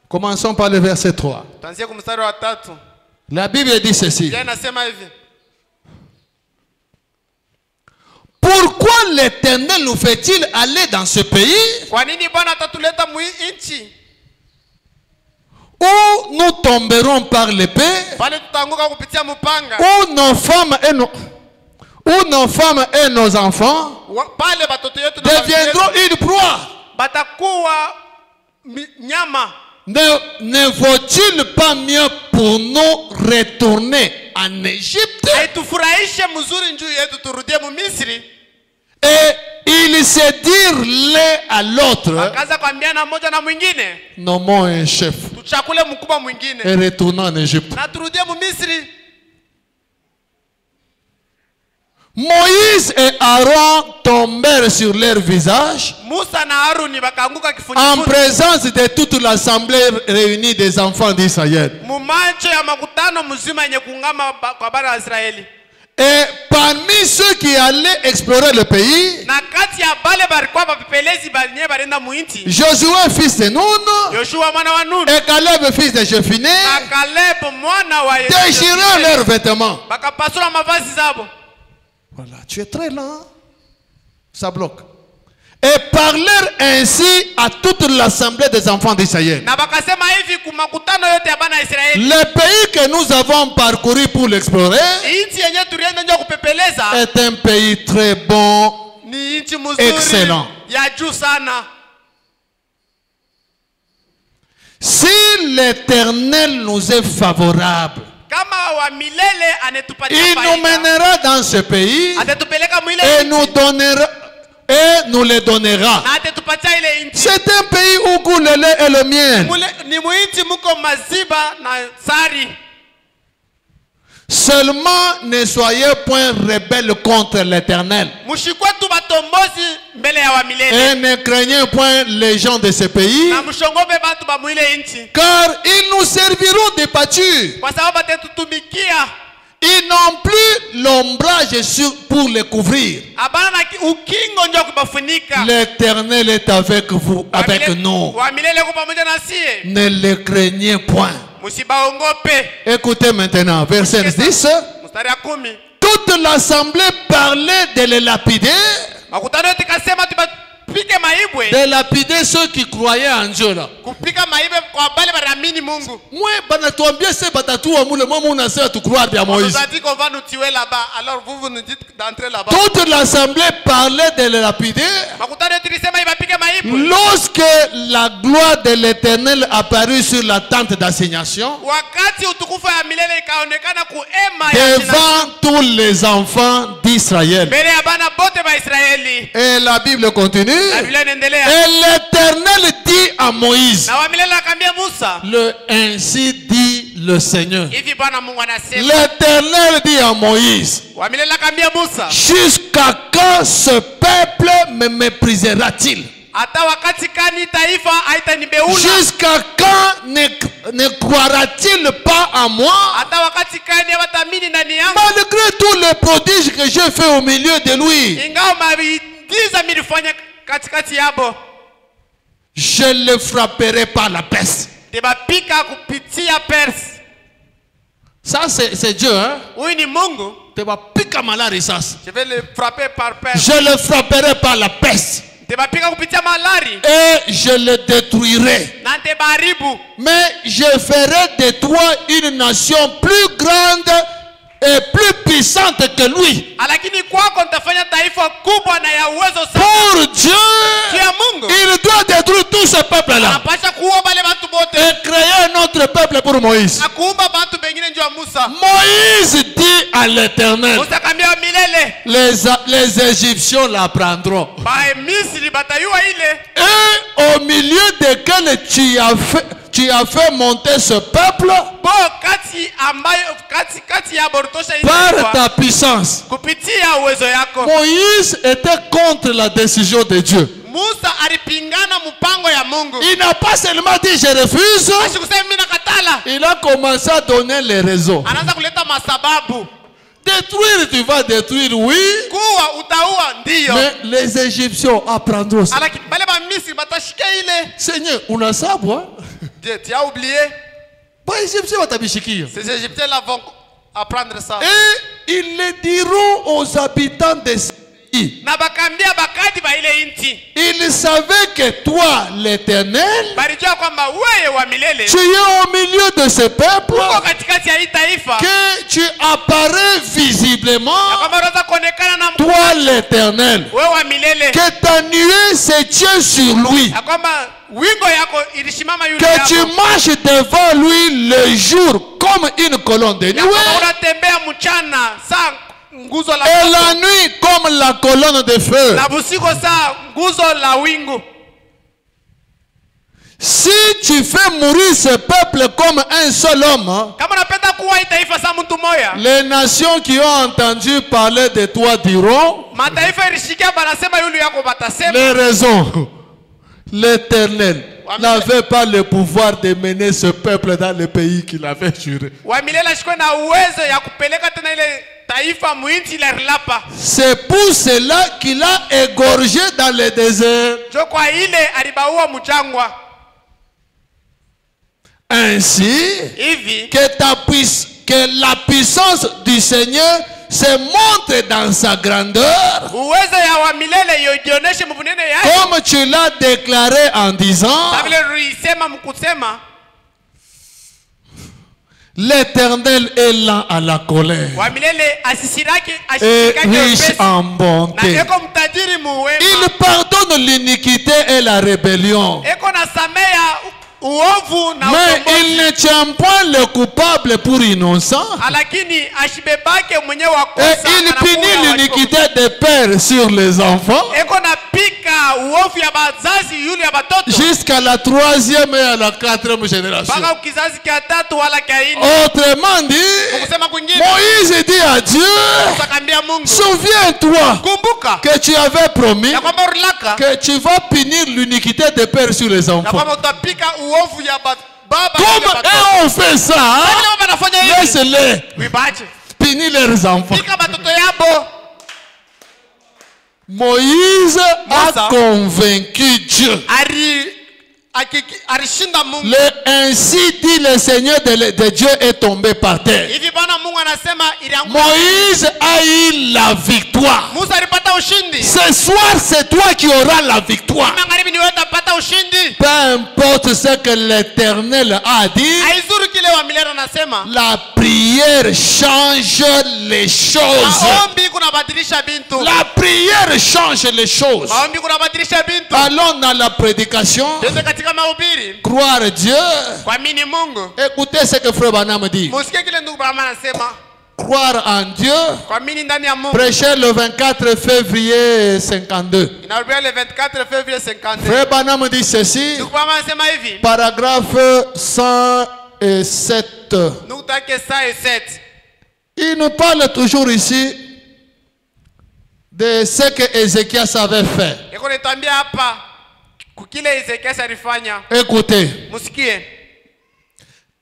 Commençons par le verset 3. Tuanzie kumstari wa 3. La Bible dit ceci. Biblia inasema hivi. Pourquoi l'Éternel nous fait-il aller dans ce pays Kwa nini Bwana atatuleta mu nchi où nous tomberons par l'épée, pale tutaanguka kupitia mpanga, où nos femmes et nos enfants pale batoto yetu na deviendront une proie? batakuwa nyama? Ne vaut-il pas mieux pour nous retourner en Égypte? Haitufurahishe mzuri njuu yetu turudie mu Misri? Et ils se dirent l'un à l'autre, Akaanza kuambiana mmoja na mwingine, nommons un chef tuchakule mkubwa mwingine et retournons en Égypte. na turudie mu Misri. Moïse et Aaron tombèrent sur leur visage Musa na Haruni bakaanguka en kifudifudi présence de toute l'assemblée réunie des enfants d'Israël. mumacho ya makutano mzima yenye kungama kwa bara ya Israeli. Et parmi ceux qui allaient explorer le pays, Na kati ya bale barikuwa bapepelezi banyewe barenda muinti, Josué fils de Nun Yoshua mwana wa Nuni et Caleb fils de Jephunneh na Caleb mwana wa déchirèrent leurs vêtements. bakapasula mavazi zabo. Voilà, tu es très lent. Ça bloque. Et parlèrent ainsi à toute l'assemblée des enfants d'Israël. Na bakasema hivi kumakutano yote ya bana Israeli, Le pays que nous avons parcouru pour l'explorer inchi yenye turienda njo kupepeleza est un pays très bon, ni inchi mzuri excellent. ya juu sana. Si l'Éternel nous est favorable, Kama wa milele anetupatia il nous faida, mènera dans ce pays atatupeleka mwile et nous le donnera. na atetupatia ile inchi. C'est un pays où coule le lait et le miel. Ni muinchi muko maziba na sari. Seulement ne soyez point rebelles contre l'Éternel. Mushikwe tu batombozi mbele ya wa milele. Et ne craignez point les gens de ce pays, Na mushongope bantu ba mwile inchi. car ils nous serviront de pâture. Kwa sababu atetutumikia. Ils n'ont plus l'ombrage pour les couvrir. Abana na ukingo njo kubafunika. L'Éternel est avec vous, avec nous. Wa milele kwa pamoja na sie. Ne le craignez point. Musibaongope. Écoutez maintenant, verset 10. Mstari ya 10. Toute l'assemblée parlait de les lapider, Makutano yote kasema tupike maibwe. de lapider ceux qui croyaient en Dieu là. Kupika maibwe kwa bale banaamini Mungu. Moi, banatuambia se batatua mule, moi on essaie de croire bien Moïse. On nous a dit qu'on va nous tuer là-bas. Alors vous nous dites d'entrer là-bas. Toute l'assemblée parlait de les lapider. Makutano yote lisema ibapike maibwe. Lorsque la gloire de l'Éternel apparut sur la tente d'assignation, Wakati utukufu ya milele ikaonekana kuema ya devant tous les enfants d'Israël. mbele ya bana bote ba Israeli. Et la Bible continue. Na Biblia inaendelea. Et l'Éternel dit à Moïse, Na wa milele akambia Musa, ainsi dit le Seigneur. hivi Bwana Mungu anasema. L'Éternel dit à Moïse, Wa milele akambia Musa, jusqu'à quand ce peuple me méprisera-t-il? hata wakati kani taifa haitanibeula? Jusqu'à quand ne croira-t-il pas à moi? Hata wakati kani hawatamini ndani yangu? Malgré tous les prodiges que j'ai fait au milieu de lui, Ingawa maigiza milifanya katikati yabo, je le frapperai par la peste. tebapika kupitia Persi. Ça, c'est Dieu, hein? Huyu ni Mungu. Tebapika malari sasa. Je vais le frapper par Persi. Je le frapperai par la peste. Tebapika kupitia malari. Et je le détruirai. Na tebaribu. Mais je ferai de toi une nation plus grande et plus puissante que lui. Lakini kwako nitafanya taifa kubwa na ya uwezo sana. Pour Dieu, Ya Mungu. il doit détruire tout ce peuple-là Anapasha kuua bale watu bote. et créer un autre peuple pour Moïse. Na kuumba watu bengine njoo ya Musa. Moïse dit à l'Éternel, Musa kambia milele. les Égyptiens la prendront. Ba Misri batayua ile. Et au milieu desquels tu as fait monter ce peuple Bo kati ambayo kati ya bortosha par ta puissance. kupitia uwezo yako. Moïse était contre la décision de Dieu. Musa alipingana mpango ya Mungu. Il n'a pas seulement dit je refuse, Asikusema mimi nakatala. il a commencé à donner les raisons. Anaanza kuleta masababu. Détruire, tu vas détruire, oui. Kuwa itaua ndio. Mais les Égyptiens apprendront ça. Lakini bale ba Misri batashika ile. Seigneur, unasabwa? Dieu, tu as oublié? Les Égyptiens watabishikia. Ces Égyptiens là vont apprendre ça. Et ils le diront aux habitants de ce pays. Na bakambia bakadi ba ile inti. Ils savaient que toi, l'Éternel, Balijua kwamba wewe wa milele. tu es au milieu de ce peuple. Uko katikati ya hii taifa. Que tu apparais visiblement, Kama unaweza kuonekana na toi, l'Éternel. wewe wa milele. Que ta nuée se tient sur lui. Kwamba wingo yako ilishimama yule Que hapo. tu marches devant lui le jour comme une colonne de nuée. Unatembea mchana saa nguzo la Et la nuit comme la colonne de feu. na busiku saa nguzo la wingu. Si tu fais mourir ce peuple comme un seul homme, Kama unapenda kuwa hii taifa saa mtu moja, les nations qui ont entendu parler de toi diront, mataifa ilishikia banasema yule yako batasema. les raisons. L'Éternel n'avait pas le pouvoir de mener ce peuple dans le pays qu'il avait juré. Wa milele ashikwe na uwezo ya kupeleka tena ile taifa muinchi la rilapa. C'est pour cela qu'il a égorgé dans le désert. Jo kwa ile alibaua mchangwa. Ainsi, Hivi que la puissance du Seigneur se montre dans sa grandeur, uwezo ya wa milele yojioneshe mbunene yake. comme tu l'as déclaré en disant, Vile ulisema mkusema l'Éternel est lent à la colère wa milele asisiraki et ashikake riche upesi. en Na bonté. eko mtajiri muwema. Il pardonne l'iniquité et la rébellion, Eko na samea uovu na mais ukombozi. il ne tient point le coupable pour innocent. Lakini ashibebake mwenye wa Et kosa il anakuwa punit wa l'iniquité des pères sur les enfants eko na pika uovu ya bazazi yule ya batoto jusqu'à la 3e et à la 4e génération. mpaka kizazi kia tatu wala kia ine. Autrement dit, Kusema kwingine Moïse dit à Dieu, akambia Mungu, souviens-toi kumbuka que tu avais promis ya kwamba ulilaka que tu vas punir l'iniquité des pères sur les ya enfants. kwamba utapika uovu ya baba Comme yule batoto. eux ont fait ça, Lakini kama banafanya hivi laisse-les wibache punir leurs enfants. pika batoto yabo. Moïse a Mosa. convaincu Dieu. Alishinda Mungu. Ainsi dit le Seigneur de Dieu est tombé par terre. Hivi Bwana Mungu anasema ilianguka. Moïse a eu la victoire. Musa alipata ushindi. Ce soir, c'est toi qui auras la victoire. Magharibi ni wewe utapata ushindi. Peu importe ce que l'Éternel a dit, Haizuru kile wa milele anasema. la prière change les choses. Maombi kunabadilisha bintu. La prière change les choses. Maombi kunabadilisha bintu. Allons dans la prédication. Tuende katika mahubiri. Croire Dieu. Kuamini Mungu. Écoutez ce que Frère Branham dit. Musikie kile ndugu Branham anasema. Croire en Dieu. Kuamini ndani ya Mungu. Prêcher le 24 février 52. Inarudia le 24 février 52. Frère Branham dit ceci. Ndugu Branham anasema hivi. Paragraphe 107. Nukta yake 107. Il nous parle toujours ici de ce que Ézéchias avait fait. Eko nitambia hapa kukile Ezekiel alifanya. Écoutez. Musikie.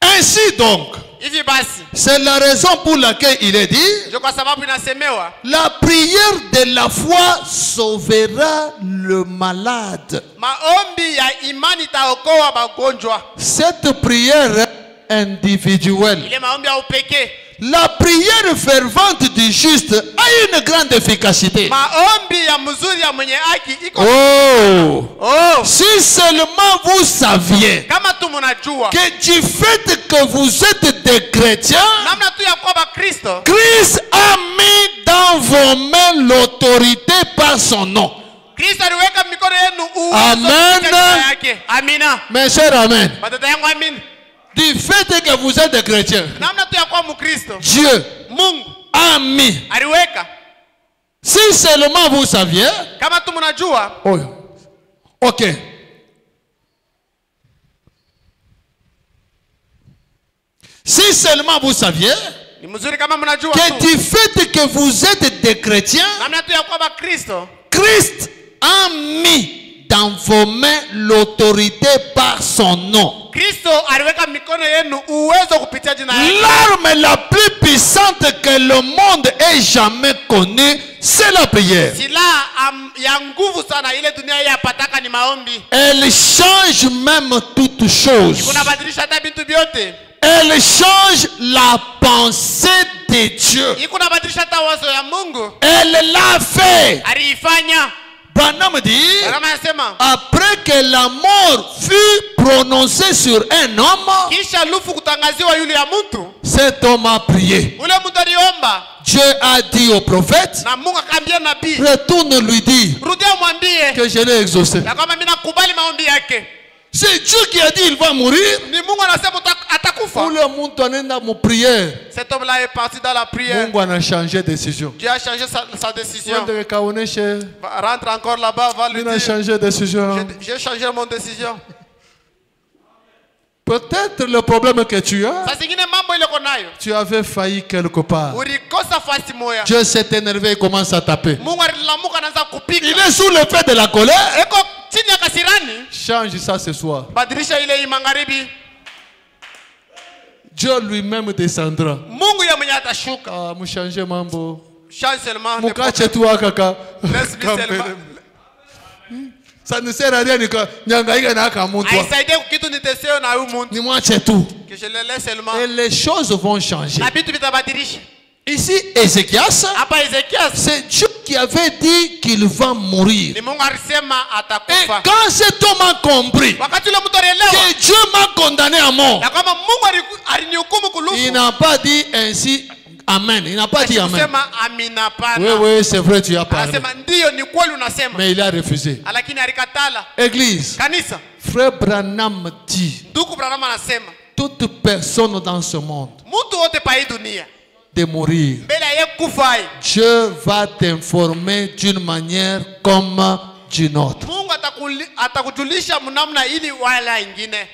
Ainsi donc, Hivi basi. c'est la raison pour laquelle il est dit, Ndio kwa sababu inasemewa. la prière de la foi sauvera le malade. Maombi ya imani itaokoa magonjwa. Cette prière individuelle, Ile maombi ya upekee. la prière fervente du juste a une grande efficacité. Maombi ya mzuri ya mwenye haki iko. Oh, si seulement vous saviez Kama tu mnajua. que du fait que vous êtes des chrétiens, Namna tu ya kuwa Bakristo. Christ a mis dans vos mains l'autorité par son nom. Kristo aliweka mikono yenu uwezo Amen. katika jina yake. Amina. Mes chers, amen. Watoto yangu amini. Du fait que vous êtes des chrétiens, Namna tu ya kuwa Mkristo. Dieu Mungu a mis. aliweka. Si seulement vous saviez. Kama tu mnajua. Oh, ok. Si seulement vous saviez Ni mzuri kama mnajua que tu. du fait que vous êtes des chrétiens, Namna tu ya kuwa Bakristo. Christ a mis dans vos mains l'autorité par son nom. Kristo aliweka mikono yenu uwezo kupitia jina lake. L'arme la plus puissante que le monde ait jamais connue, c'est la prière. Silaha ya nguvu sana ile dunia yapataka ni maombi. Elle change même toutes choses. Ikunabadilisha hata vitu vyote. Elle change la pensée de Dieu. Ikunabadilisha hata wazo ya Mungu. Elle l'a fait. Aliifanya. Branham dit, Branham anasema, après que la mort fut prononcée sur un homme, kisha lufu kutangaziwa yule ya mtu, cet homme a prié. ule mtu aliomba. Dieu a dit au prophète, Na Mungu akamwambia nabii, retourne lui dire rudia mwambie que je l'ai exaucé. na kama mimi nakubali maombi yake. C'est Dieu qui a dit il va mourir. Ni Mungu anasema atakufa. Ule muntu anaenda mu prière. Cet homme là est parti dans la prière. Mungu ana changé décision. Dieu a changé sa décision. Wende kaoneshe, Rentre encore là-bas, va lui il a dire, changé décision. j'ai changé mon décision. Peut-être le problème que tu as, Saa zingine mambo ile uko nayo, tu avais failli quelque part. ulikosa fasi moya. Dieu s'est énervé et commence à taper. Mungu alilamuka anaanza kupika. Il est sous l'effet de la colère. Eko chini ya kasirani. Change ça ce soir. Badilisha ile magharibi. Dieu lui-même descendra. Mungu ya mwenye atashuka. Ah, mchange mambo. Change seulement. Mukache tu kaka. Laisse lui seulement. Ça ne sert à rien ni nyangaika na kamuntu. Aisaidie kitu niteseo na huyu muntu. Ni mwache tu. Que je le laisse seulement. Et les choses vont changer. Na vitu vitabadilisha. Ici, Ézéchias, Hapa Ezekias, c'est Dieu qui avait dit qu'il va mourir. ni Mungu alisema Et atakufa. quand cet homme a compris Wakati ule mtu alielewa que Dieu m'a condamné à mort, na kama Mungu alinihukumu kulufu, il n'a pas dit ainsi Amen. Il n'a pas dit Amen. kusema amina pana. Oui, oui, c'est vrai, tu as parlé. Anasema ndio ni kweli unasema. Mais il a refusé. Lakini alikatala. Église, Kanisa, frère Branham dit, ndugu Branham anasema toute personne dans ce monde mtu wote pa hii dunia de mourir, mbele ya kufa, Dieu va t'informer d'une manière comme d'une autre. Mungu atakujulisha mnamna ili wala ingine.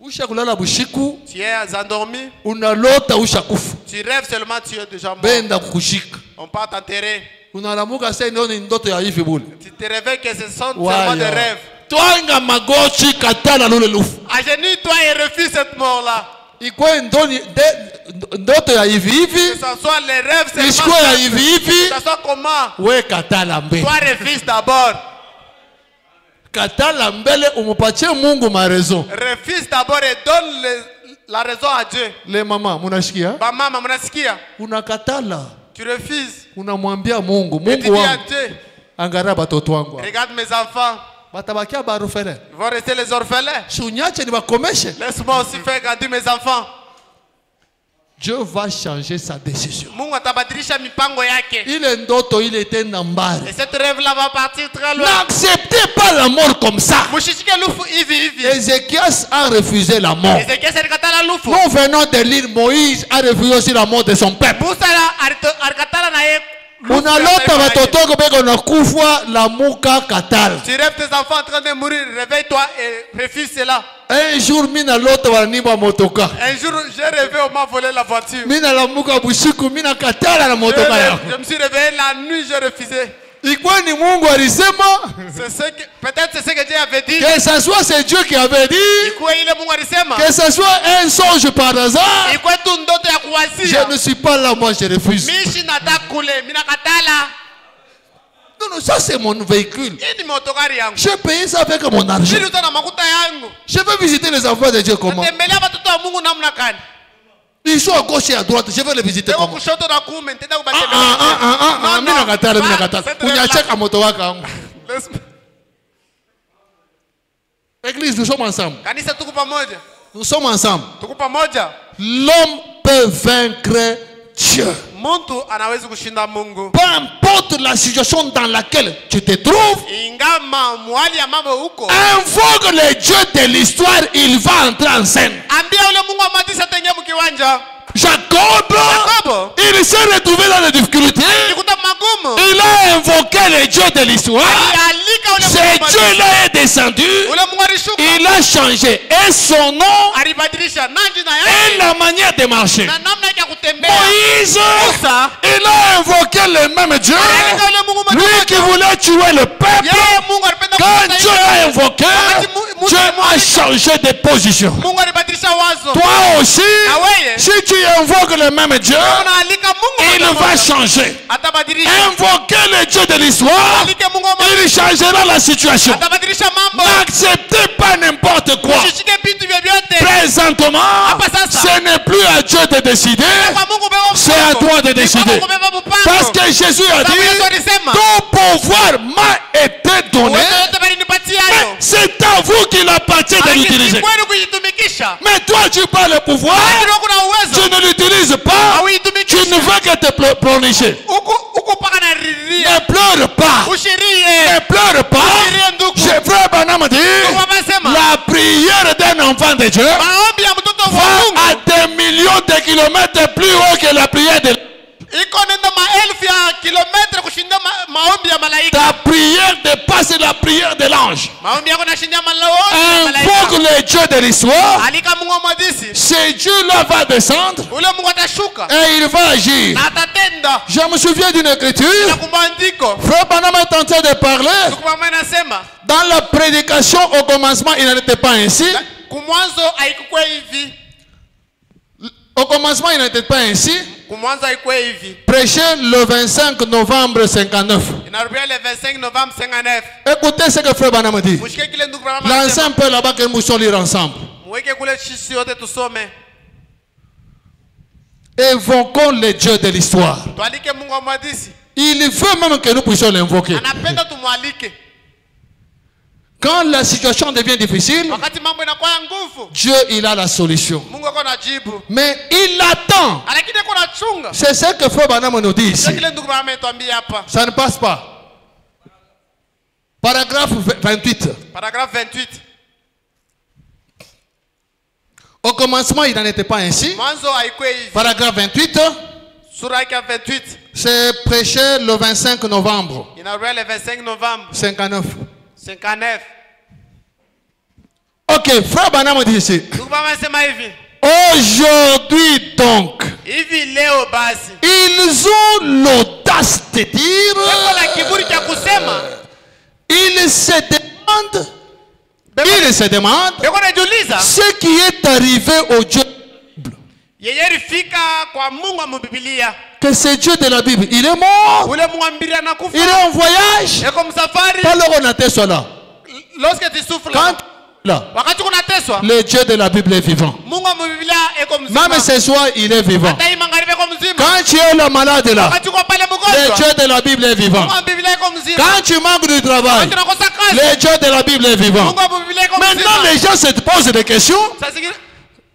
Usha kulala bushiku, Tu es endormi, unalota usha kufa. tu rêves seulement, tu es déjà mort. Benda kukushika. On part t'enterrer. Unalamuka sasa ndio ni ndoto ya hivi bule. Tu te réveilles que ce sont seulement des rêves. Twanga magochi katana lule lufu. Agenouille-toi et refuse cette mort-là. Ikwe ndoni ndoto ya hivi hivi. Que ce soit les rêves, c'est Isikwe ya hivi hivi. que ce soit comment. We katala mbele. Toi refuse d'abord. Katala mbele umupatie Mungu ma raison. Refuse d'abord et donne la raison à Dieu. Le mama munashikia? Ba mama mnasikia? Unakatala. Tu refuses. Unamwambia Mungu, Et tu Mungu dis à wangu, Dieu, angalia batoto wangu. regarde mes enfants. Batabakia barufele. Ils vont rester les orphelins. Shunyache ni bakomeshe. Laisse-moi aussi faire grandir mes enfants. Dieu va changer sa décision. Mungu atabadilisha mipango yake. Ile ndoto ile tenda mbali. Et cette rêve-là va partir très loin. N'acceptez pas la mort comme ça. Mushishike lufu hivi hivi. Ézéchias a refusé la mort. Ezekiel alikatala lufu. Nous venons de lire Moïse a refusé aussi la mort de son peuple. Musa alikatala na yeye. Unalota watoto wako beko nakufa la muka katala. Tu rêves tes enfants en train de mourir, réveille-toi et refuse cela. Un jour mina lota wananiba motoka. Un jour, j'ai rêvé, on m'a volé la voiture. Mina la muka bushiku mina katala na motoka yako. Je me suis réveillé la nuit, j'ai refusé. Ikwa ni Mungu alisema. Peut-être c'est ce que Dieu avait dit. Que ce soit c'est Dieu qui avait dit. Ikuwe ile Mungu alisema. Que ce soit un songe par hasard. Ikuwe tu ndoto ya kuwazia. Je ne suis pas là, moi je refuse. Mishi nataka kule, mimi nakatala. Non, non, ça c'est mon véhicule. Hii ni motokari yangu. J'ai payé ça avec mon argent. Niliuza na makuta yangu. Je vais visiter les enfants de Dieu comment? Natembelea watoto wa Mungu namna gani? Ils sont à gauche et à droite. Je vais les visiter Eko comment? kushoto na kuume, nitaenda kubatembelea. Mina katala, mina katala. Unyacheka moto wako wangu. Église, nous sommes ensemble. Kanisa tuko pamoja. Nous sommes ensemble. Tuko pamoja. L'homme peut vaincre Dieu. Mtu anaweza kushinda Mungu. Peu importe la situation dans laquelle tu te trouves, Ingama mwali ya mambo huko. invoque le Dieu de l'histoire, il va entrer en scène. Ambia ule Mungu wa matisa ataingia mkiwanja. Jacob, il s'est retrouvé dans les difficultés. Alikuta magumu. Il a invoqué le Dieu de l'histoire. Alialika ule Ce Mungu. Dieu-là est descendu. Ule Mungu alishuka. Il a changé et son nom Alibadilisha nanji na et yake. la manière de marcher. Na namna yake ya kutembea. Moïse, Musa, il a invoqué le même Dieu. alialika ule Mungu Lui qui voulait tuer le peuple, yeye Mungu alipenda Quand Dieu l'a invoqué, Dieu a changé de position. Mungu alibadilisha wazo. Toi aussi, Na wewe, si tu invoques le même Dieu, unaalika Mungu il va changer. atabadilisha. Invoquer le Dieu de l'histoire, Alike Mungu il changera la situation. atabadilisha mambo. N'acceptez pas n'importe quoi. Usishike vitu vyovyote. Présentement, ce n'est plus à Dieu de décider, Kwa Mungu beba c'est à toi de décider. kubeba mpango. Parce que Jésus a dit, Yesu alisema, tout pouvoir m'a été donné, uwezo wote balinipatia mais hayo. c'est à vous qu'il appartient de Lakini l'utiliser. si kwenu kujitumikisha. Mais toi, tu parles le pouvoir, Lakini kuna uwezo. tu ne l'utilises pas, tu Hauitumikisha. ne veux que te pleurnicher. Uko paka na riria. Ne pleure pas. Ushirie. Ne pleure pas. Ushirie ndugu. Je frère Branham dit, Mungu amesema, la prière d'un enfant de Dieu maombi ya mtoto wa va Mungu à des millions de kilomètres plus haut que la prière de iko nenda maelfu ya kilometre kushinda maombi ya malaika. ta prière dépasse la prière de l'ange. Maombi yako nashinda maombi ya Invoque malaika. le Dieu de l'histoire. Alika Mungu wa mwadisi. Ce Dieu-là va descendre Ule Mungu atashuka et il va agir. na atatenda. Je me souviens d'une écriture. Nakumba andiko. Frère Branham est en train de parler. Nakumba mwana nasema, Dans la prédication au commencement, il n'était pas ainsi. kumwanzo haikuwa hivi. Au commencement, il n'était pas ainsi. Kumwanzo haikuwa hivi. Prêché le 25 novembre 59. Inarudia le 25 novembre 59. Écoutez ce que Frère Branham dit. Mushike kile ndugu Branham anasema. Lancez un peu là-bas que nous puissions lire ensemble. Mweke kule sisi yote tusome. Invoquons le Dieu de l'histoire. Tualike Mungu wa mwadisi. Il veut même que nous puissions l'invoquer. Anapenda tumwalike. Quand la situation devient difficile, Wakati mambo inakuwa ya nguvu, Dieu, il a la solution. Mungu ako na jibu. Mais il attend. Lakini kuna chunga. C'est ce que Frère Branham nous dit ici. Sio kile ndugu Branham ametuambia hapa. Ça ne passe pas. Paragraphe 28. Paragraphe 28. Au commencement, il n'en était pas ainsi. Mwanzo haikuwa hivi. Paragraphe 28. Sura yake ya 28. C'est prêché le 25 novembre Inarudia le 25 novembre 59. 59. Ok, Frère Branham dit ici. Ndugu Branham anasema hivi. Aujourd'hui donc, Hivi leo basi. ils ont l'audace de dire, Wako la kiburi cha kusema. ils se demandent Beko najiuliza. ce qui est arrivé au Dieu. Yeye alifika kwa Mungu wa Biblia. Que ce Dieu de la Bible, il est mort, Ule Mungu wa Biblia anakufa. il est en voyage. Eko msafari. Pas le renaté soit là. Lorsque tu souffles. Quand là, Wakati kunateswa. le Dieu de la Bible est vivant. Mungu wa Biblia eko mzima. Même ce soir, il est vivant. Hata hii magharibi eko mzima. Quand tu es le malade là, Wakati uko pale le mgonjwa. Dieu de la Bible est vivant. Mungu wa Biblia eko mzima. Quand tu manques du travail, Wakati unakosa kazi. le Dieu de la Bible est vivant. Mungu wa Biblia eko mzima. Maintenant, les gens se posent des questions. Sasa zingine.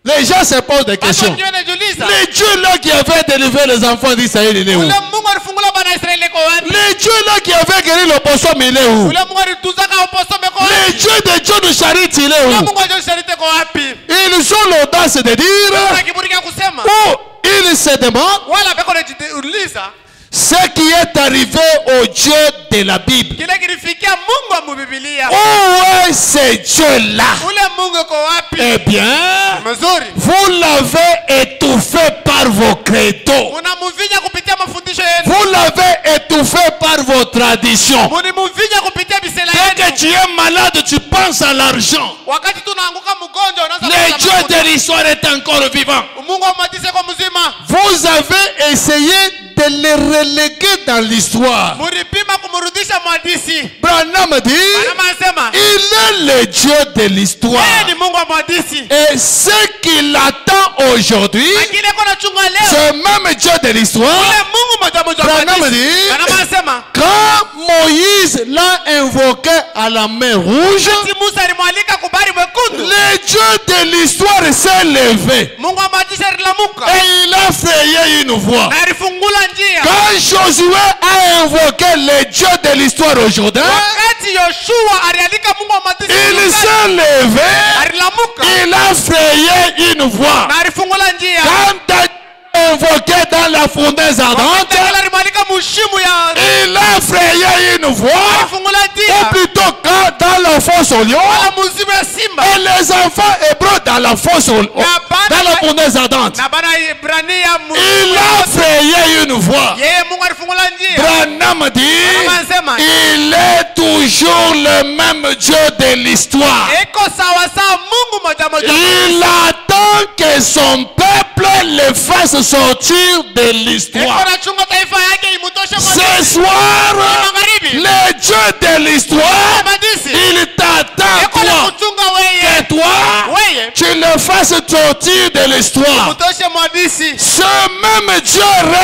Les gens se posent des questions. Watu wanajiuliza. Le Dieu là qui avait délivré les enfants d'Israël, il est où? Ule Mungu alifungula bana Israeli kwa wapi? Le Dieu là qui avait guéri le poisson, il est où? Ule Mungu alituzaka uposome kwa Le wapi? Dieu de Dieu de charité, il est Ule où? Mungu alisharite kwa wapi? Ils ont l'audace de dire, Kuna kiburi cha kusema. ou ils se demandent Wala beko najiuliza. ce qui est arrivé au Dieu de la Bible. Kile kilifikia Mungu wa Biblia. Où est ce Dieu là? Ule Mungu kwa wapi? Eh bien, Mzuri. vous l'avez étouffé par vos credos. Unamuvinya kupitia mafundisho yenu. Vous l'avez étouffé par vos traditions. Munimuvinya kupitia bisela Dès que yenu. tu es malade, tu penses à l'argent. Wakati tunaanguka mgonjwa unaanza Le Dieu de l'histoire est encore vivant. Mungu amadise kwa mzima. Vous avez essayé de le reléguer dans l'histoire. Muripima kumrudisha mwadisi. Branham dit, Branham anasema, il est le Dieu de l'histoire. yeye ni Mungu wa mwadisi. Et ce qu'il attend aujourd'hui, Akile kuna chunga leo. ce même Dieu de l'histoire, Ule Mungu moja moja wa Branham mwadisi. dit, Branham anasema, quand Moïse l'a invoqué à la mer rouge, si Musa alimwalika kubari mwekundu. le Dieu de l'histoire s'est levé Mungu wa mwadisi alilamuka. et il a frayé une voie. Na alifungula njia. Quand Josué a invoqué le Dieu de l'histoire au Jourdain, Wakati Yoshua alialika Mungu wa mwadisi. il s'est levé, alilamuka. il a frayé une voie. Na alifungula njia. Quand a invoqué dans la fournaise ardente, Wakati alimwalika mushimu ya il a frayé une voie, alifungula ou njia. plutôt quand dans la fosse fosse au lion. wala muzimu ya simba Et les enfants hébreux dans la fosse au lion. Dans la fournaise ardente. na bana Ibrania Il a frayé une voie. yeye Mungu alifungula njia. Branham dit, Anasema il est toujours le même Dieu de l'histoire. eko sawa sawa Mungu moja moja. Il attend que son peuple le fasse sortir de l'histoire. Eko na chunga taifa yake imutoshe kwa Ce soir, le Dieu de l'histoire, il t'attend eko na toi. kuchunga Que weye toi, weye tu le fasses sortir de l'histoire. mutoshe mwadisi. Ce même Dieu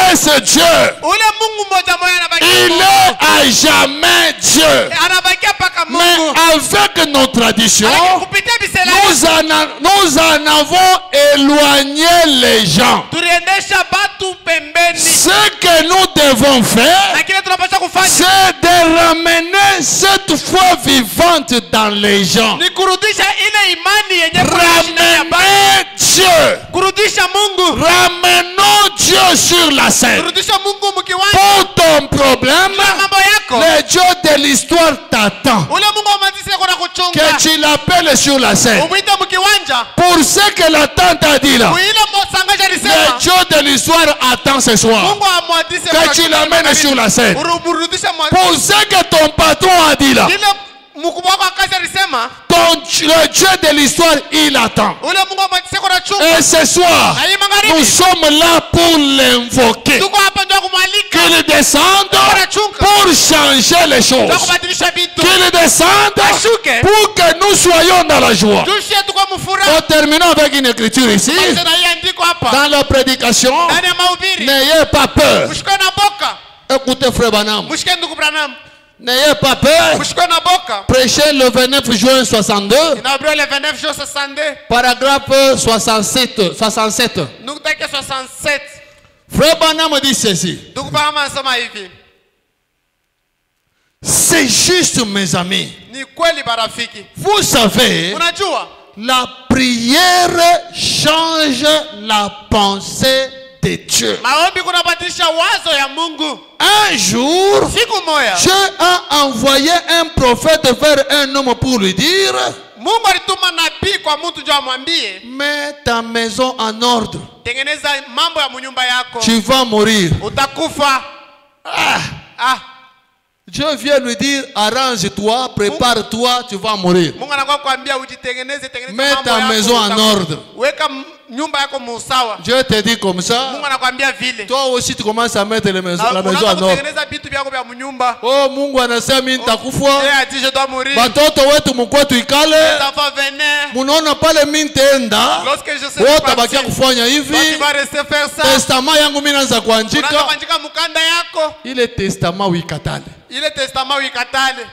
reste Dieu. Ule Mungu moja moja anabaki Il est à jamais Dieu. anabakia paka Mais Mungu. avec nos traditions, Lakini kupitia bisela nous en avons éloigné les gens. tuliendesha batu pembeni. Ce que nous devons faire, Na kile tunapaswa kufanya c'est de ramener cette foi vivante dans les gens. ni kurudisha ile imani yenye kuishi ndani ya batu. Ramener Dieu. Kurudisha Mungu. Ramenons Dieu sur la scène. Kurudisha Mungu mkiwanja. Pour ton problème, Kwa mambo yako. le Dieu de l'histoire t'attend. Ule Mungu wa madisi kuna kuchunga. Que tu l'appelles sur la scène. Umuite mkiwanja. Pour ce que la tante a dit là, Kuile msangaja le alisema. Dieu de l'histoire attend ce soir. Mungu wa mwadisi Que tu l'amènes sur la scène. Urudisha mwadisi. Pour ce que ton patron a dit là, Ile mkubwa wako akazi alisema. le Dieu de l'histoire, il attend. Ule Mungu wa madisi kuna chunga. Et ce soir, Na hii magharibi. nous sommes là pour l'invoquer. Tuko hapa ndio kumwalika. Qu'il descende pour changer les Ndio choses. kubadilisha vitu. Qu'il descende Ashuke. pour que nous soyons dans la joie. Tushie tuko mfuraha. Nous terminons avec une écriture ici. Sasa na hii andiko hapa. Dans la prédication, Ndani ya mahubiri. n'ayez pas peur. Mshikwe na boka. Écoutez, frère Branham. Mshikwe ndugu Branham. N'ayez pas peur. Mshikwe na boka. Prêchez le 29 juin 62, Inaombea le 29 jours 62. paragraphe 67. Nukta yake 67. Frère Branham dit ceci. Ndugu Branham anasema hivi. C'est juste, mes amis. Ni kweli barafiki. Vous savez, Unajua? la prière change la pensée de Dieu. Maombi kunabadilisha wazo ya Mungu. Un jour, Siku moja Dieu a envoyé un prophète vers un homme pour lui dire, Mungu alituma nabii kwa mtu ndio amwambie, mets ta maison en ordre. tengeneza mambo ya mnyumba yako. Tu vas mourir. Utakufa. Dieu vient lui dire, arrange-toi, prépare-toi, tu vas mourir. Mungu anakuwa kuambia ujitengeneze, tengeneza Mets mambo ta yako. maison en utakufa. ordre. Weka nyumba yako musawa. Dieu te dit comme ça. Mungu anakuambia vile. Toi aussi tu commences à mettre la maison Na en unaanza ordre. kutengeneza vitu vyako vya mnyumba. Oh, Mungu anasema mimi nitakufa. Yeye ati je dois mourir. Batoto wetu mkwa tuikale. Les enfants venaient. Munaona pale mimi nitaenda. Lorsque je serai Wote parti, tabakia kufanya toi, tu hivi. vas rester faire ça. Testament yangu mimi naanza Unaanza kuandika. kuandika mkanda yako. Ile testament uikatale. Ile testament uikatale.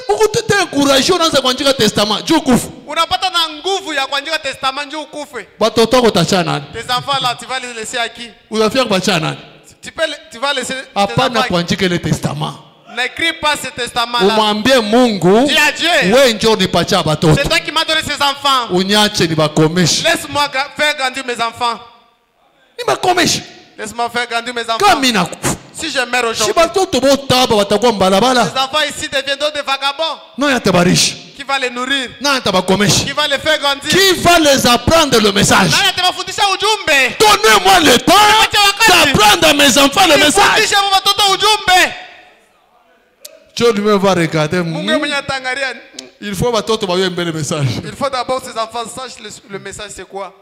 Ukutete encourage unaanza kuandika testament. Juu kufu. Unapata na nguvu ya kuandika testament njoo ukufe. Batoto wako tachana nani? Tes enfants là, tu vas les laisser à qui? Unafia kubachana nani? Tu vas laisser tes Hapana enfants. kuandika ile testament. N'écris pas ce testament là. Umwambie Mungu, Dis à Dieu. wewe njoo nipatia batoto. C'est toi qui m'as donné ces enfants. Uniache nibakomeshe. Laisse-moi faire grandir mes enfants. Nibakomeshe. Laisse-moi faire grandir mes Kama enfants. mimi nakufa. Si je meurs Si aujourd'hui, batoto botaba batakuwa mbalabala. les enfants ici deviendront des vagabonds. Nani atabarisha? Qui va les nourrir? Nani atabakomesha? Qui va les faire grandir? Qui va les apprendre le message? Nani atawafundisha ujumbe? Donnez-moi le temps d'apprendre à mes enfants le message. Fundisha watoto ujumbe. Dieu lui-même va regarder. Mungu mwenye atangalia. Il faut batoto bawe mbele message. Il faut d'abord ces enfants sachent le message c'est quoi.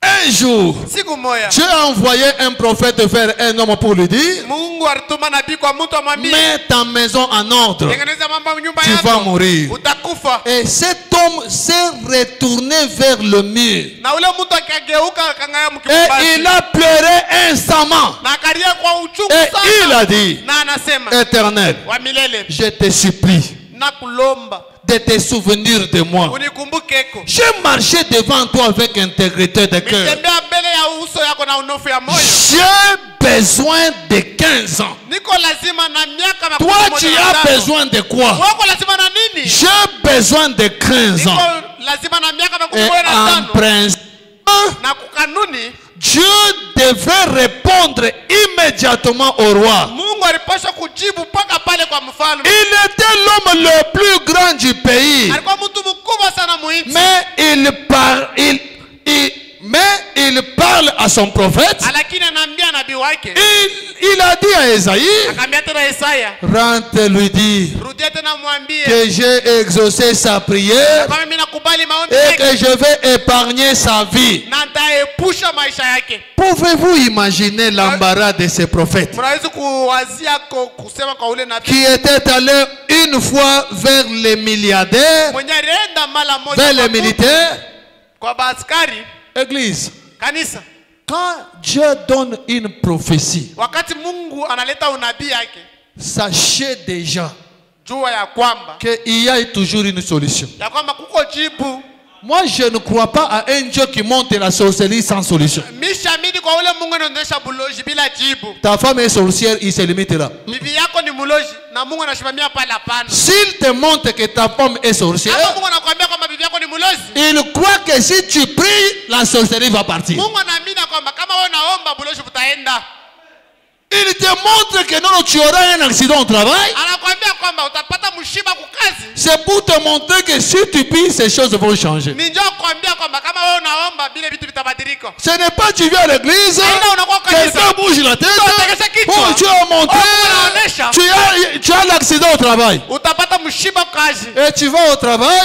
Un jour, Siku moja Dieu a envoyé un prophète vers un homme pour lui dire, Mungu alituma nabii kwa mtu amwambie, mets ta maison en ordre. tengeneza mambo ya nyumba Tu vas yako. mourir. Utakufa. Et cet homme s'est retourné vers le mur. Na ule mtu akageuka akang'aya Et mkibasi. il a pleuré instamment. Na akalia kwa uchungu Et il sana. a dit, Na anasema, Éternel, wa milele, je te supplie nakulomba de te souvenir de moi. unikumbukeko. J'ai marché devant toi avec intégrité de cœur. Nitembea mbele ya uso yako na unofu ya moyo. J'ai besoin de 15 ans. Niko lazima na miaka makumi Toi, moja tu na as tano. besoin de quoi? Wako lazima na nini? J'ai besoin de 15 Niko ans. lazima na miaka makumi Et moja na en tano. principe, Na kukanuni Dieu devait répondre immédiatement au roi. Mungu alipaswa kujibu mpaka pale kwa mfalme. Il était l'homme le plus grand du pays. Alikuwa mtu mkubwa sana muinchi. Mais il parle à son prophète. Lakini anaambia nabii wake. Il a dit à Esaïe, Akamwambia tena Isaya, rentre lui dire rudia tena mwambie que j'ai exaucé sa prière kama mimi nakubali maombi et yake que je vais épargner sa vie. na nitaepusha maisha yake. Pouvez-vous imaginer l'embarras de ces prophètes Mnaweza kuwazia kusema kwa ule nabii qui était allé une fois vers les milliardaires, mwenye alienda mara moja vers les militaires? kwa askari Église, kanisa. quand Dieu donne une prophétie, Wakati Mungu analeta unabii yake, sachez déjà jua ya kwamba qu'il y a toujours une solution. ya kwamba kuko jibu. Moi, je ne crois pas à un Dieu qui monte la sorcellerie sans solution. Mishamini kwa ule Mungu anaonyesha buloji bila jibu. Ta femme est sorcière, il se limite là. Bibi yako ni muloji na Mungu anashimamia pale hapana. S'il te montre que ta femme est sorcière, Kama Mungu anakuambia kwamba bibi yako ni muloji, il croit que si tu pries, la sorcellerie va partir. Mungu anaamini kwamba kama wewe unaomba buloji butaenda. Il te montre que non, tu auras un accident au travail. Anakuambia kwamba utapata mshiba kwa kazi. C'est pour te montrer que si tu pries, ces choses vont changer. Ni njoo kuambia kwamba kama wewe unaomba bila vitu vitabadilika. Ce n'est pas tu viens à l'église, quelqu'un bouge la tête, oh, tu as montré, tu as l'accident au travail. Utapata mshiba kwa kazi. Et tu vas au travail,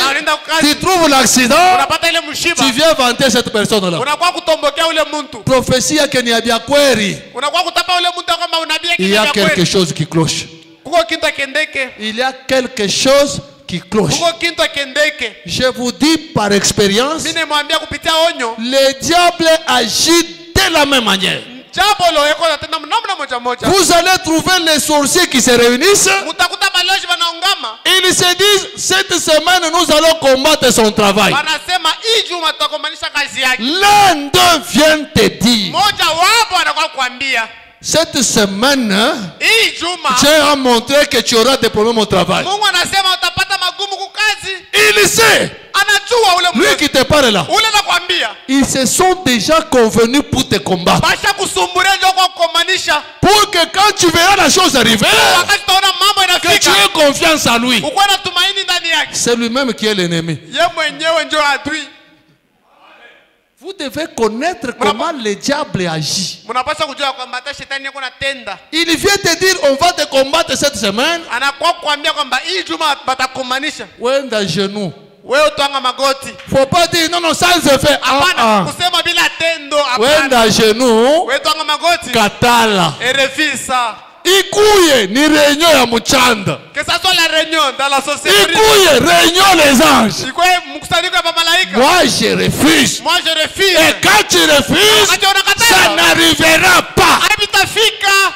tu trouves l'accident, Unapata ile mshiba. tu viens vanter cette personne-là. Unakuwa kutombokea ule mtu. Prophétie ya Kenya bia kweli. Unakuwa kutapa ule mtu kwamba unabii Il y a quelque chose qui cloche. kuko kintu kendeke. Il y a quelque chose qui cloche. Kuko kintu kendeke. Je vous dis par expérience, Mimi nimwambia kupitia onyo. le diable agit de la même manière. Jambo lo yeko natenda namna moja moja. Vous allez trouver les sorciers qui se réunissent. Mutakuta maloji wanaungama. Ils se disent, cette semaine, nous allons combattre son travail. Wanasema hii juma tutakomanisha kazi yake. L'un d'eux vient te dire, Moja wapo anakuwa kuambia, cette semaine, hii juma Dieu a montré que tu auras des problèmes au travail. Mungu anasema utapata magumu kwa kazi. Il sait. Anajua ule Lui qui te parle là. ule nakwambia. Ils se sont déjà convenus pour te combattre. Basha kusumburia ndio kwa kukomanisha. Pour que quand tu verras la chose arriver, Wakati utaona mambo que tu inafika. aies confiance en lui. Ukuwe na tumaini ndani yake. C'est lui-même qui est l'ennemi. Yeye mwenyewe ndio adui. Vous devez connaître comment le diable agit. Mnapaswa kujua kwamba hata shetani yako natenda. Il vient te dire, on va te combattre cette semaine. Anakuwa kuambia kwamba hii juma batakumanisha. Wenda genou. Wewe utanga magoti. Faut pas dire non, non, ça se fait. Hapana, kusema bila tendo hapana. Wenda genou. Wewe utanga magoti. Katala. Erefisa. Ikuye ni réunion ya mchanda. Que ça soit la réunion dans la société. Ikuye réunion les anges. Ikuwe mkusanyiko wa malaika. Moi je refuse. Moi je refuse. Et quand tu refuses, ça n'arrivera pas. Habitafika.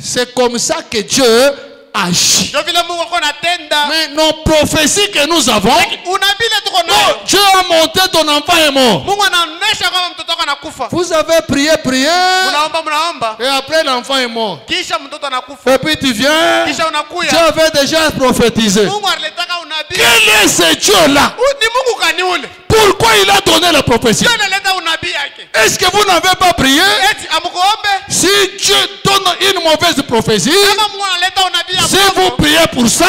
C'est comme ça que Dieu agit. Ndio vile Mungu ako natenda. Mais nos prophéties que nous avons, Unabile tuko nayo. Dieu a montré ton enfant est mort. Mungu anaonesha kwamba mtoto wako anakufa. Vous avez prié, Mnaomba. et après l'enfant est mort. Kisha mtoto anakufa. Et puis tu viens, Kisha unakuya. Dieu avait déjà prophétisé. Mungu aliletaka unabii. Quel est ce Dieu-là? Ni Mungu kani ule. Pourquoi il a donné la prophétie? Dieu analeta unabii yake. Est-ce que vous n'avez pas prié? Eti amukuombe. Si Dieu donne une mauvaise prophétie, Kama Mungu analeta unabii si vous priez pour ça,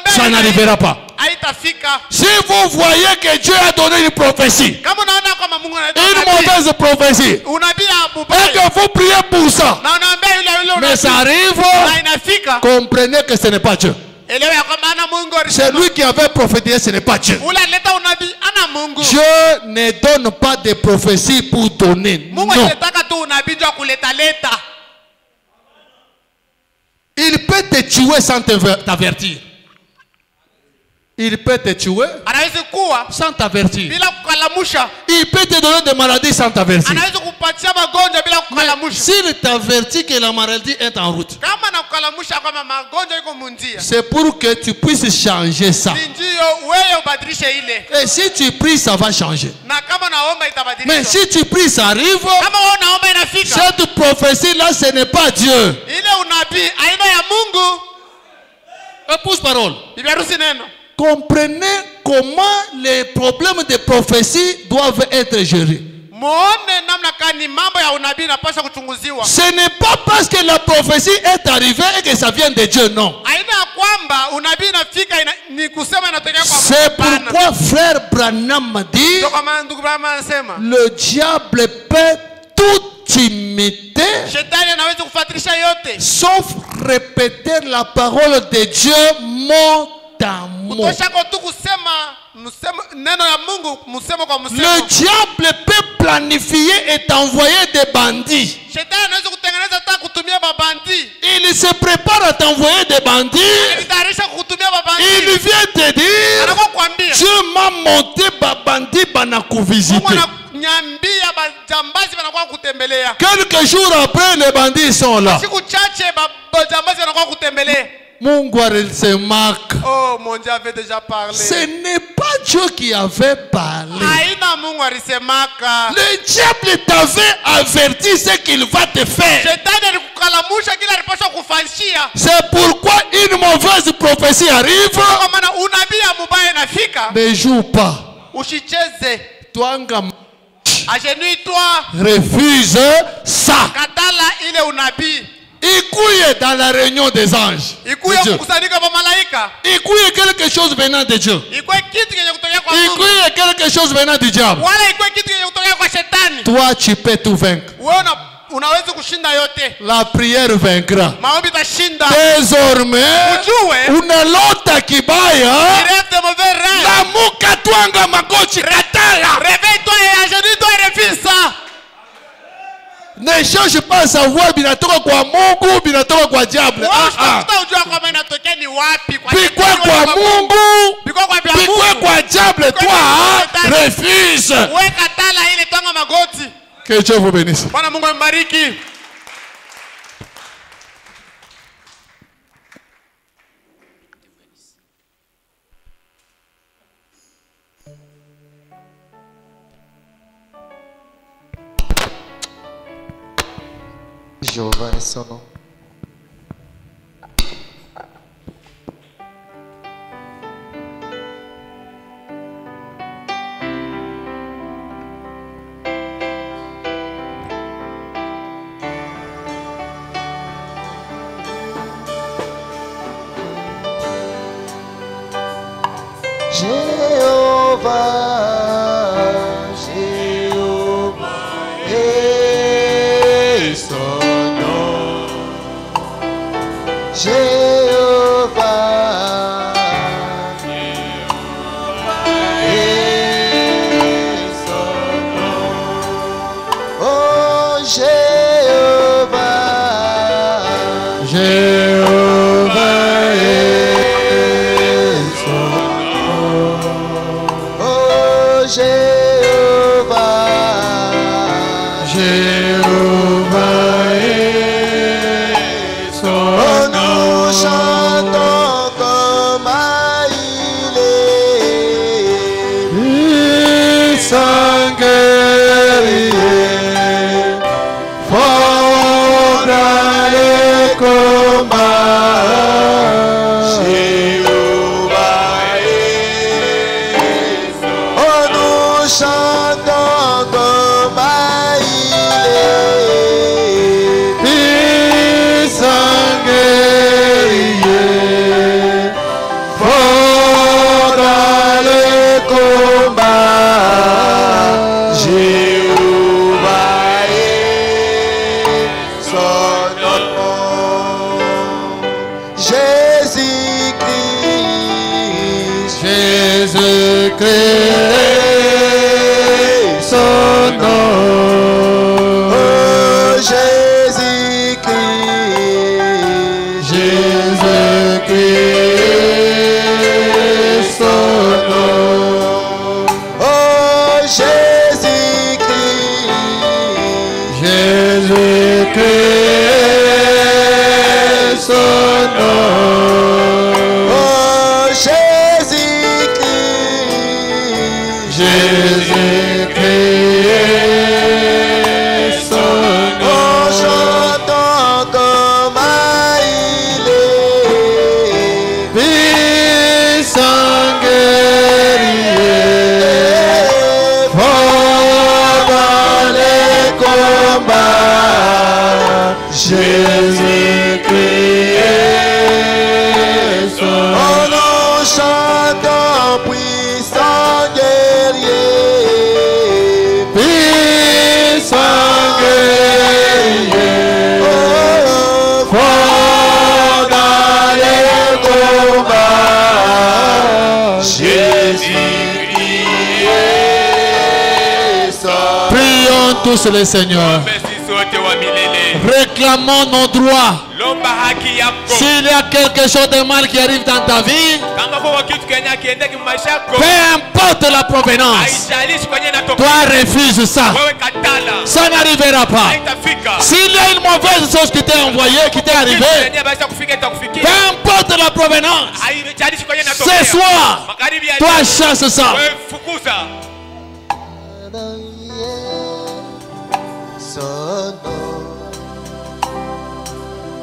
ça n'arrivera pas. Haitafika. Si vous voyez que Dieu a donné une prophétie, Kama unaona kama Mungu analeta une mauvaise prophétie, unabii et que vous priez pour ça, na unaambia yule mais ça arrive, na inafika. comprenez que ce n'est pas Dieu. Elewa ya kwamba ana Mungu C'est lui qui avait prophétisé, ce n'est pas Dieu. ule analeta unabii ana Mungu. Dieu ne donne pas de prophétie pour donner. Mungu Non. anataka tu unabii ndio kuleta leta. Il peut te tuer sans t'avertir. Il peut te tuer Anaweza kuwa sans t'avertir. bila kukalamusha. Il peut te donner des maladies sans t'avertir. Anaweza kupatia magonjwa bila kukalamusha. S'il t'avertit que la maladie est en route, Kama na kukalamusha kama magonjwa iko munjia. c'est pour que tu puisses changer ça. Ndio wewe ubadilishe ile. Et si tu pries, ça va changer. Na kama naomba itabadilika. Mais si tu pries, ça arrive. Kama wewe unaomba inafika. Cette prophétie-là, ce n'est pas Dieu. Ile unabii aina ya Mungu. Épouse parole. Bibi harusi neno. Comprenez comment les problèmes de prophétie doivent être gérés. Muone namna kani mambo ya unabii Ce n'est pas parce que la prophétie est arrivée et que ça vient de Dieu, non. C'est pourquoi frère Branham dit, le diable peut tout imiter, sauf répéter la parole de Dieu mot à mot. Le diable peut planifier et t'envoyer des bandits. Il se prépare à t'envoyer des bandits. Il vient te dire, Dieu m'a monté bandit banaku visiter. Quelques jours après, les bandits sont là. Mungu alisemaka. Oh, mon Dieu avait déjà parlé. Ce n'est pas Dieu qui avait parlé. Le diable t'avait averti ce qu'il va te faire. C'est pourquoi une mauvaise prophétie arrive. Ne joue pas. Toi, refuse ça. Écoutez dans la réunion des anges. Écoutez quelque chose venant de Dieu. Écoutez quelque chose venant du diable. Toi, tu peux tout vaincre. La prière vaincra. Désormais, unalota kibaya. La muka twanga magochi katala. Réveille-toi et agenouille-toi et refuse ça. Ne cherche pas à savoir binatoka kwa Mungu, binatoka kwa diable. Bikwa kwa Mungu, bikwa kwa diable, toi, refuse. Que Dieu vous bénisse. Jéhovah est son nom. Bye. tous le Seigneur. Réclamons nos droits. S'il y a quelque chose de mal qui arrive dans ta vie, peu importe la provenance, toi refuse ça. Ça n'arrivera pas. S'il y a une mauvaise chose qui t'est envoyée, qui t'est arrivée, peu importe la provenance, ce soir, toi chasse ça.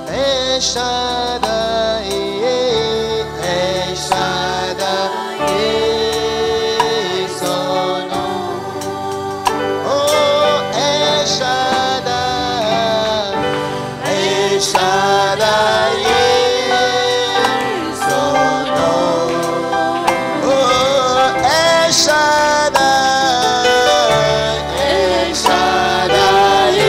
El Shaddai, El Shaddai, son nom. Oh, El Shaddai, El Shaddai, son nom. Oh, El Shaddai, El Shaddai.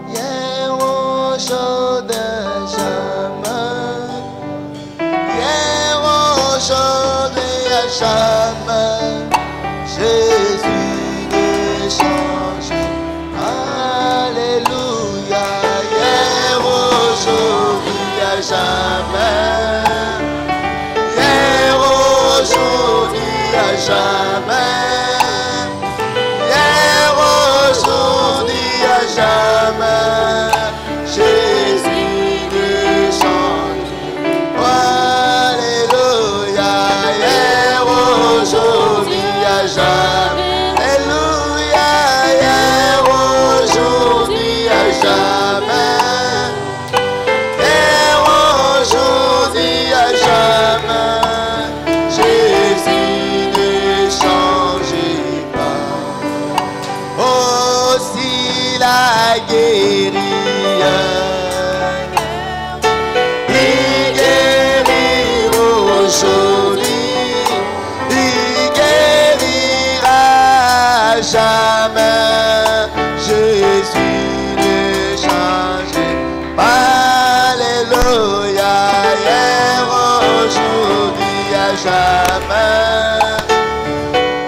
Hier, aujourd'hui, jamais. Hier, aujourd'hui, jamais. Jésus ne change. Alléluia. Hier, aujourd'hui, jamais. Hier, aujourd'hui, jamais. Hier, aujourd'hui, jamais. Jésus ne change. Alléluia. Hier, aujourd'hui, jamais. Alléluia. Hier, aujourd'hui, jamais. Hier, aujourd'hui, jamais. Jésus ne change pas. Oh, s'il a guéri, il guérit aujourd'hui, il guérira jamais. Jésus ne change pas. Alléluia. Hier, aujourd'hui, jamais.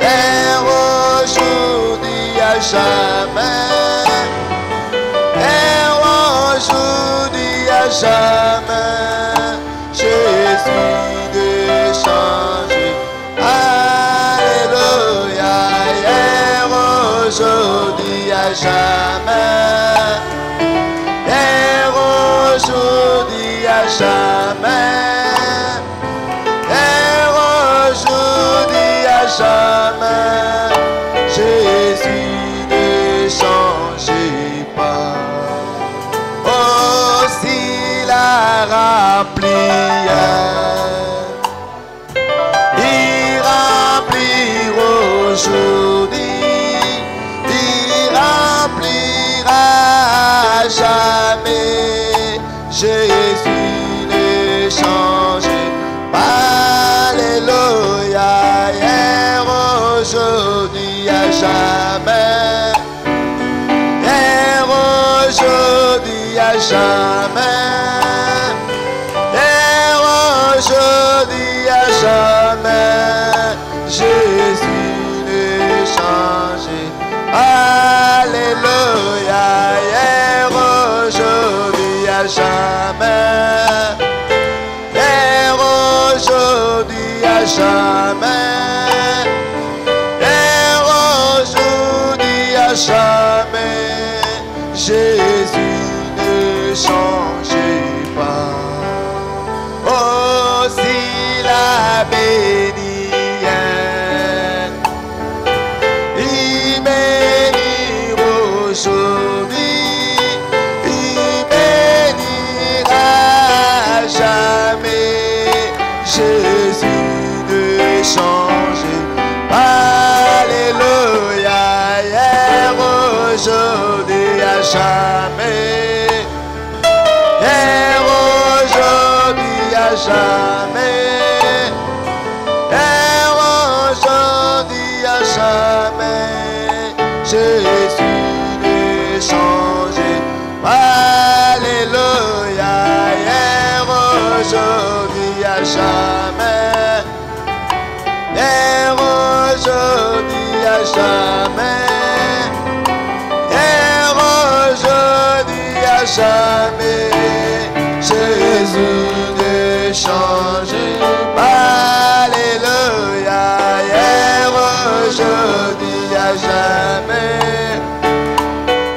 Hier, aujourd'hui, jamais. Hier, aujourd'hui, jamais. Jésus ne change. Alléluia. Hier, aujourd'hui, jamais. Hier, aujourd'hui, jamais. Hier, aujourd'hui, jamais. Jésus ne change pas. Oh, s'il a rempli, il remplit aujourd'hui, il remplira jamais. Jésus ne change pas. Alléluia. Hier, aujourd'hui, jamais. Hier, aujourd'hui, jamais. Hier, aujourd'hui, jamais. Jésus ne change. Alléluia. Hier, aujourd'hui, jamais. Hier, aujourd'hui, jamais. Hier, aujourd'hui, jamais. Jésus ne change pas. Oh, s'il a béni, il bénit aujourd'hui, il bénira jamais. Jésus ne change pas. Alléluia. Hier, aujourd'hui, jamais. Hier, aujourd'hui, jamais. Hier, aujourd'hui, jamais. Jésus ne change pas. Alléluia. Hier, aujourd'hui, jamais. Hier, aujourd'hui, jamais. Hier, aujourd'hui, jamais. Jésus ne change pas. Alléluia. Hier, aujourd'hui, jamais.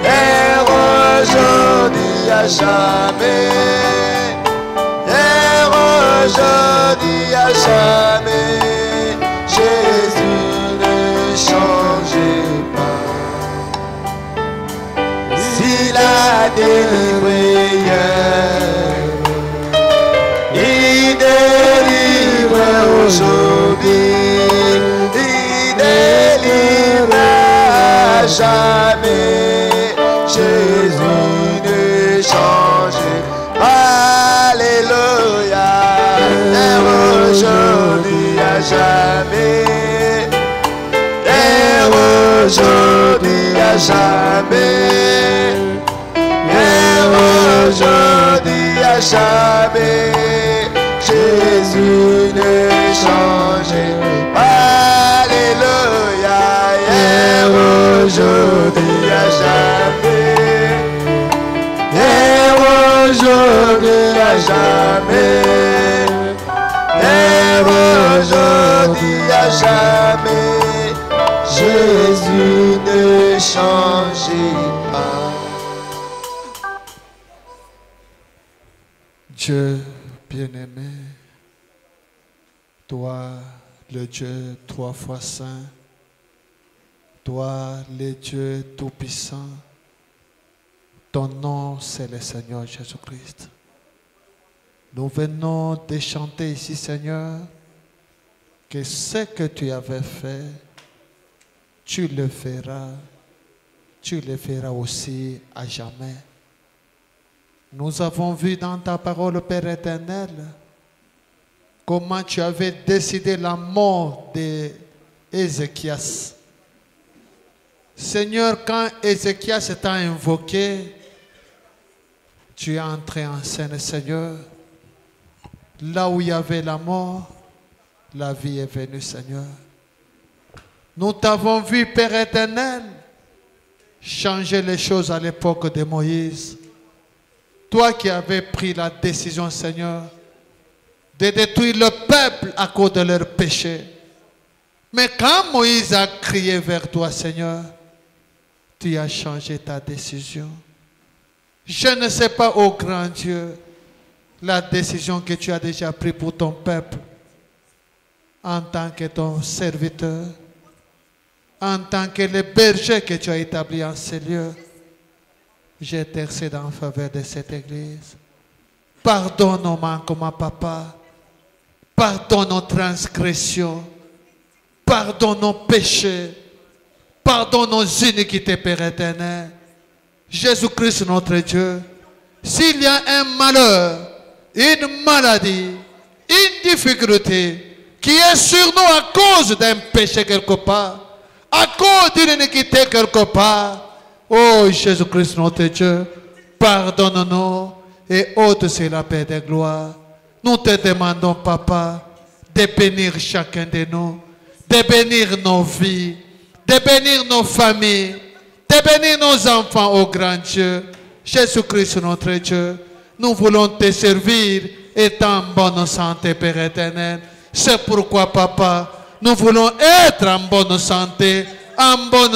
Hier, aujourd'hui, jamais. Hier, aujourd'hui, jamais. Jésus ne change pas. S'il a délivré hier, il délivre aujourd'hui, il délivrera jamais. Jésus ne change pas. Alléluia. Et aujourd'hui à jamais. Et aujourd'hui à à jamais. Hier, aujourd'hui, à jamais. Jésus n'est changé. Alléluia. Hier, aujourd'hui, à jamais. Hier, aujourd'hui, à jamais. Hier, aujourd'hui, à jamais. Jésus ne change pas. Dieu bien-aimé, toi le Dieu 3 fois saint, toi le Dieu tout-puissant, ton nom c'est le Seigneur Jésus-Christ. Nous venons de chanter ici, Seigneur, que ce que tu avais fait, tu le feras aussi à jamais. Nous avons vu dans ta parole, Père éternel, comment tu avais décidé la mort d'Ézéchias. Seigneur, quand Ézéchias t'a invoqué, tu es entré en scène, Seigneur. Là où il y avait la mort, la vie est venue, Seigneur. Nous t'avons vu, Père éternel, changer les choses à l'époque de Moïse. Toi qui avais pris la décision, Seigneur, de détruire le peuple à cause de leurs péchés. Mais quand Moïse a crié vers toi, Seigneur, tu as changé ta décision. Je ne sais pas, ô grand Dieu, la décision que tu as déjà prise pour ton peuple, en tant que ton serviteur, en tant que le berger que tu as établi en ces lieux. J'intercède en faveur de cette église. Pardonne nos manquements, papa. Pardonne nos transgressions. Pardonne nos péchés. Pardonne nos iniquités, Père éternel. Jésus-Christ, notre Dieu, s'il y a un malheur, une maladie, une difficulté qui est sur nous à cause d'un péché quelque part, à cause d'une iniquité quelque part, oh Jésus-Christ, notre Dieu, pardonne-nous et ôte la paix de gloire. Nous te demandons, papa, de bénir chacun de nous, de bénir nos vies, de bénir nos familles, de bénir nos enfants, ô grand Dieu. Jésus-Christ, notre Dieu, nous voulons te servir étant en bonne santé, Père éternel. C'est pourquoi, papa, nous voulons être en bonne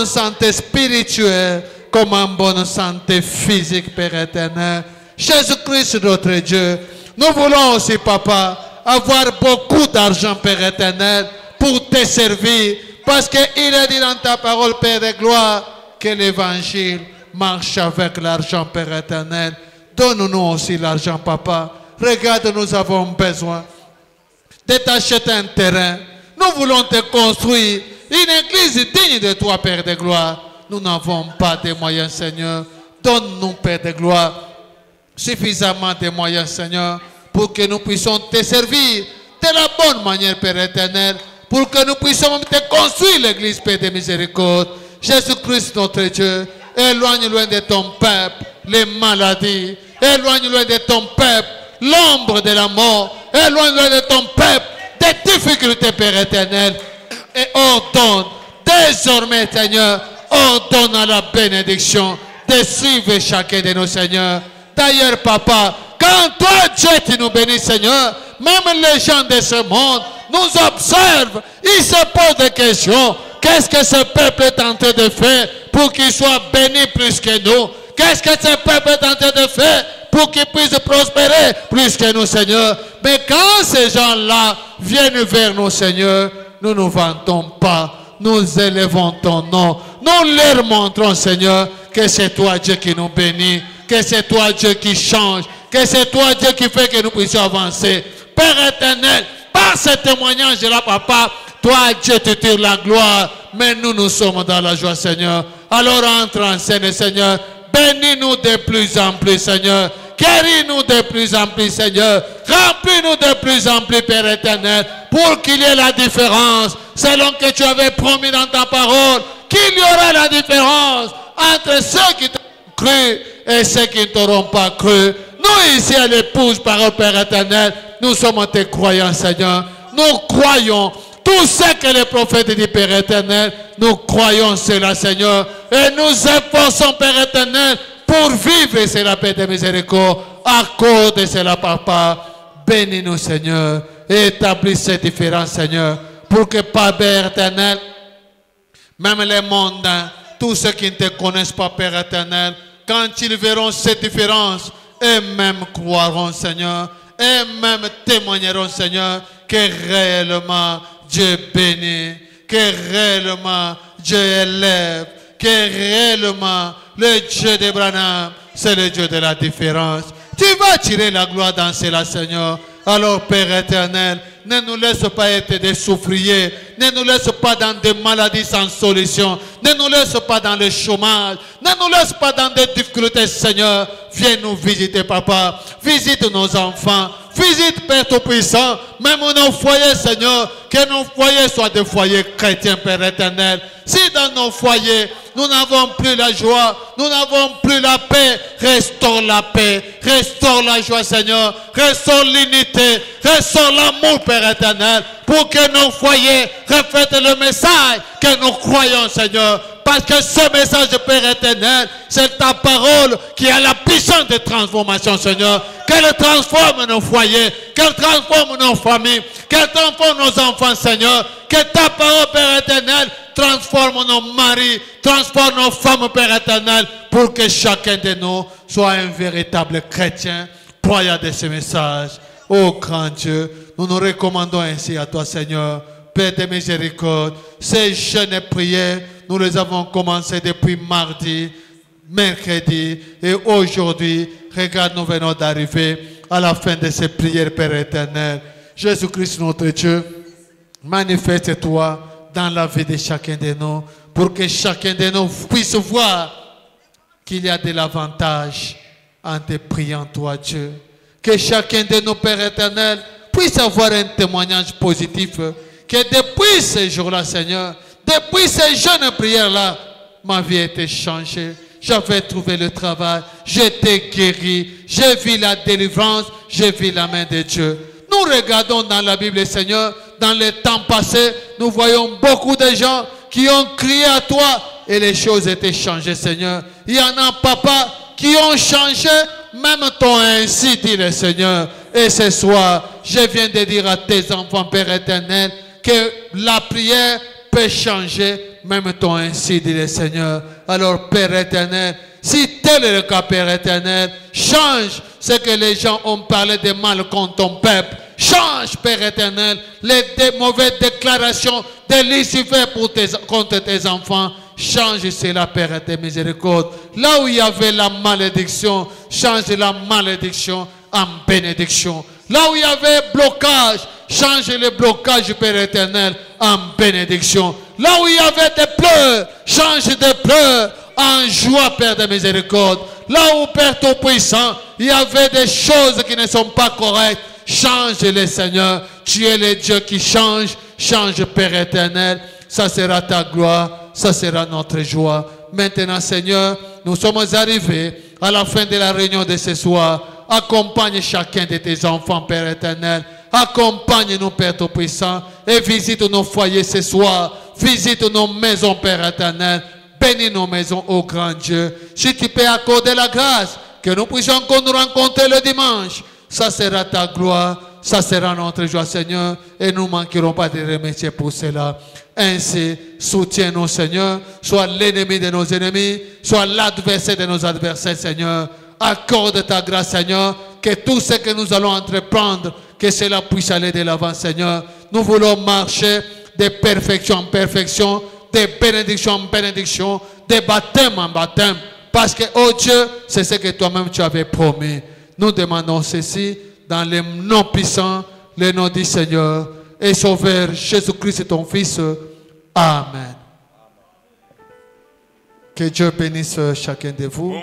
santé spirituelle, comme en bonne santé physique, Père éternel. Jésus-Christ, notre Dieu, nous voulons aussi, papa, avoir beaucoup d'argent, Père éternel, pour te servir, parce qu'il est dit dans ta parole, Père de gloire, que l'évangile marche avec l'argent, Père éternel. Donne-nous aussi l'argent, papa. Regarde, nous avons besoin de t'acheter un terrain. Nous voulons te construire une église digne de toi, Père de gloire. Nous n'avons pas de moyens, Seigneur. Donne-nous, Père de gloire, suffisamment de moyens, Seigneur, pour que nous puissions te servir de la bonne manière, Père éternel, pour que nous puissions te construire l'église, Père de miséricorde. Jésus-Christ, notre Dieu, éloigne loin de ton peuple les maladies, éloigne loin de ton peuple l'ombre de la mort, éloigne loin de ton peuple des difficultés, Père éternel, et ordonne désormais, Seigneur, ordonne à la bénédiction de suivre chacun de nos seigneurs. D'ailleurs, papa, quand toi, Dieu, tu nous bénis, Seigneur, même les gens de ce monde nous observent, ils se posent des questions. Qu'est-ce que ce peuple est en train de faire pour qu'il soit béni plus que nous? Qu'est-ce que ce peuple est en train de faire pour qu'il puisse prospérer plus que nous, Seigneur? Mais quand ces gens-là viennent vers nous, Seigneur, nous ne nous vantons pas, nous élevons ton nom, nous leur montrons, Seigneur, que c'est toi, Dieu, qui nous bénit, que c'est toi, Dieu, qui change, que c'est toi, Dieu, qui fait que nous puissions avancer. Père éternel, par ce témoignage-là, papa, toi, Dieu, tu tires la gloire, mais nous, nous sommes dans la joie, Seigneur. Alors entre en scène, Seigneur, bénis-nous de plus en plus, Seigneur. Guéris-nous de plus en plus, Seigneur. Remplis-nous de plus en plus, Père éternel, pour qu'il y ait la différence, selon que tu avais promis dans ta parole, qu'il y aura la différence entre ceux qui t'ont cru et ceux qui ne t'auront pas cru. Nous ici à l'épouse, par le Père éternel, nous sommes tes croyants, Seigneur. Nous croyons tout ce que les prophètes disent, Père éternel. Nous croyons cela, Seigneur. Et nous efforçons, Père éternel, pour vivre, et c'est la paix de miséricorde. Accorde cela, Papa. Bénis-nous, Seigneur. Et établis cette différence, Seigneur. Pour que, Père éternel, même les mondains, tous ceux qui ne te connaissent pas, Père éternel, quand ils verront cette différence, eux-mêmes croiront, Seigneur, et même témoigneront, Seigneur, que réellement Dieu bénit, que réellement Dieu élève, que réellement le Dieu d'Abraham, c'est le Dieu de la différence. Tu vas tirer la gloire dans cela, Seigneur. Alors, Père éternel, ne nous laisse pas être des souffriers, ne nous laisse pas dans des maladies sans solution, ne nous laisse pas dans le chômage, ne nous laisse pas dans des difficultés, Seigneur. Viens nous visiter, Papa. Visite nos enfants. Visite, Père Tout-Puissant, même nos foyers, Seigneur, que nos foyers soient des foyers chrétiens, Père éternel. Si dans nos foyers, nous n'avons plus la joie, nous n'avons plus la paix, restaure la paix, restaure la joie, Seigneur, restaure l'unité, restaure l'amour, Père éternel, pour que nos foyers reflètent le message que nous croyons, Seigneur. Parce que ce message de Père éternel, c'est ta parole qui a la puissance de transformation, Seigneur. Qu'elle transforme nos foyers, qu'elle transforme nos familles, qu'elle transforme nos enfants, Seigneur. Que ta parole, Père éternel, transforme nos maris, transforme nos femmes, Père éternel, pour que chacun de nous soit un véritable chrétien, croyant de ce message. Oh grand Dieu, nous nous recommandons ainsi à toi, Seigneur. Père de miséricorde, ces jeûnes et prières, nous les avons commencés depuis mardi, mercredi et aujourd'hui. Regarde, nous venons d'arriver à la fin de ces prières, Père éternel. Jésus-Christ, notre Dieu, manifeste-toi dans la vie de chacun de nous pour que chacun de nous puisse voir qu'il y a de l'avantage en te priant, toi, Dieu. Que chacun de nous, Père éternel, puisse avoir un témoignage positif. Que depuis ces jours-là, Seigneur, depuis ces jeunes prières-là, ma vie a été changée. J'avais trouvé le travail, j'étais guéri, j'ai vu la délivrance, j'ai vu la main de Dieu. Nous regardons dans la Bible, Seigneur, dans les temps passés, nous voyons beaucoup de gens qui ont crié à toi et les choses étaient changées, Seigneur. Il y en a, Papa, qui ont changé, même ton ainsi, dit le Seigneur. Et ce soir, je viens de dire à tes enfants, Père éternel, que la prière peut changer, même ton ainsi, dit le Seigneur. Alors, Père éternel, si tel est le cas, Père éternel, change ce que les gens ont parlé de mal contre ton peuple. Change, Père éternel, les mauvaises déclarations de Lucifer contre tes enfants. Change cela, Père de miséricorde. Là où il y avait la malédiction, change la malédiction en bénédiction. Là où il y avait blocage, change le blocage, Père éternel, en bénédiction. Là où il y avait des pleurs, change des pleurs en joie, Père de miséricorde. Là où, Père Tout-Puissant, il y avait des choses qui ne sont pas correctes, change-les, Seigneur. Tu es le Dieu qui change. Change, Père éternel. Ça sera ta gloire, ça sera notre joie. Maintenant, Seigneur, nous sommes arrivés à la fin de la réunion de ce soir. Accompagne chacun de tes enfants, Père éternel. Accompagne-nous, Père Tout-Puissant, et visite nos foyers ce soir. Visite nos maisons, Père éternel. Bénis nos maisons, ô grand Dieu. Si tu peux accorder la grâce, que nous puissions encore nous rencontrer le dimanche, ça sera ta gloire, ça sera notre joie, Seigneur, et nous ne manquerons pas de remercier pour cela. Ainsi, soutiens-nous, Seigneur, soit l'ennemi de nos ennemis, soit l'adversaire de nos adversaires, Seigneur. Accorde ta grâce, Seigneur, que tout ce que nous allons entreprendre, que cela puisse aller de l'avant, Seigneur. Nous voulons marcher de perfection en perfection, de bénédiction en bénédiction, de baptême en baptême. Parce que, oh Dieu, c'est ce que toi-même tu avais promis. Nous demandons ceci dans le nom puissant, le nom du Seigneur et Sauveur Jésus-Christ, ton Fils. Amen. Que Dieu bénisse chacun de vous.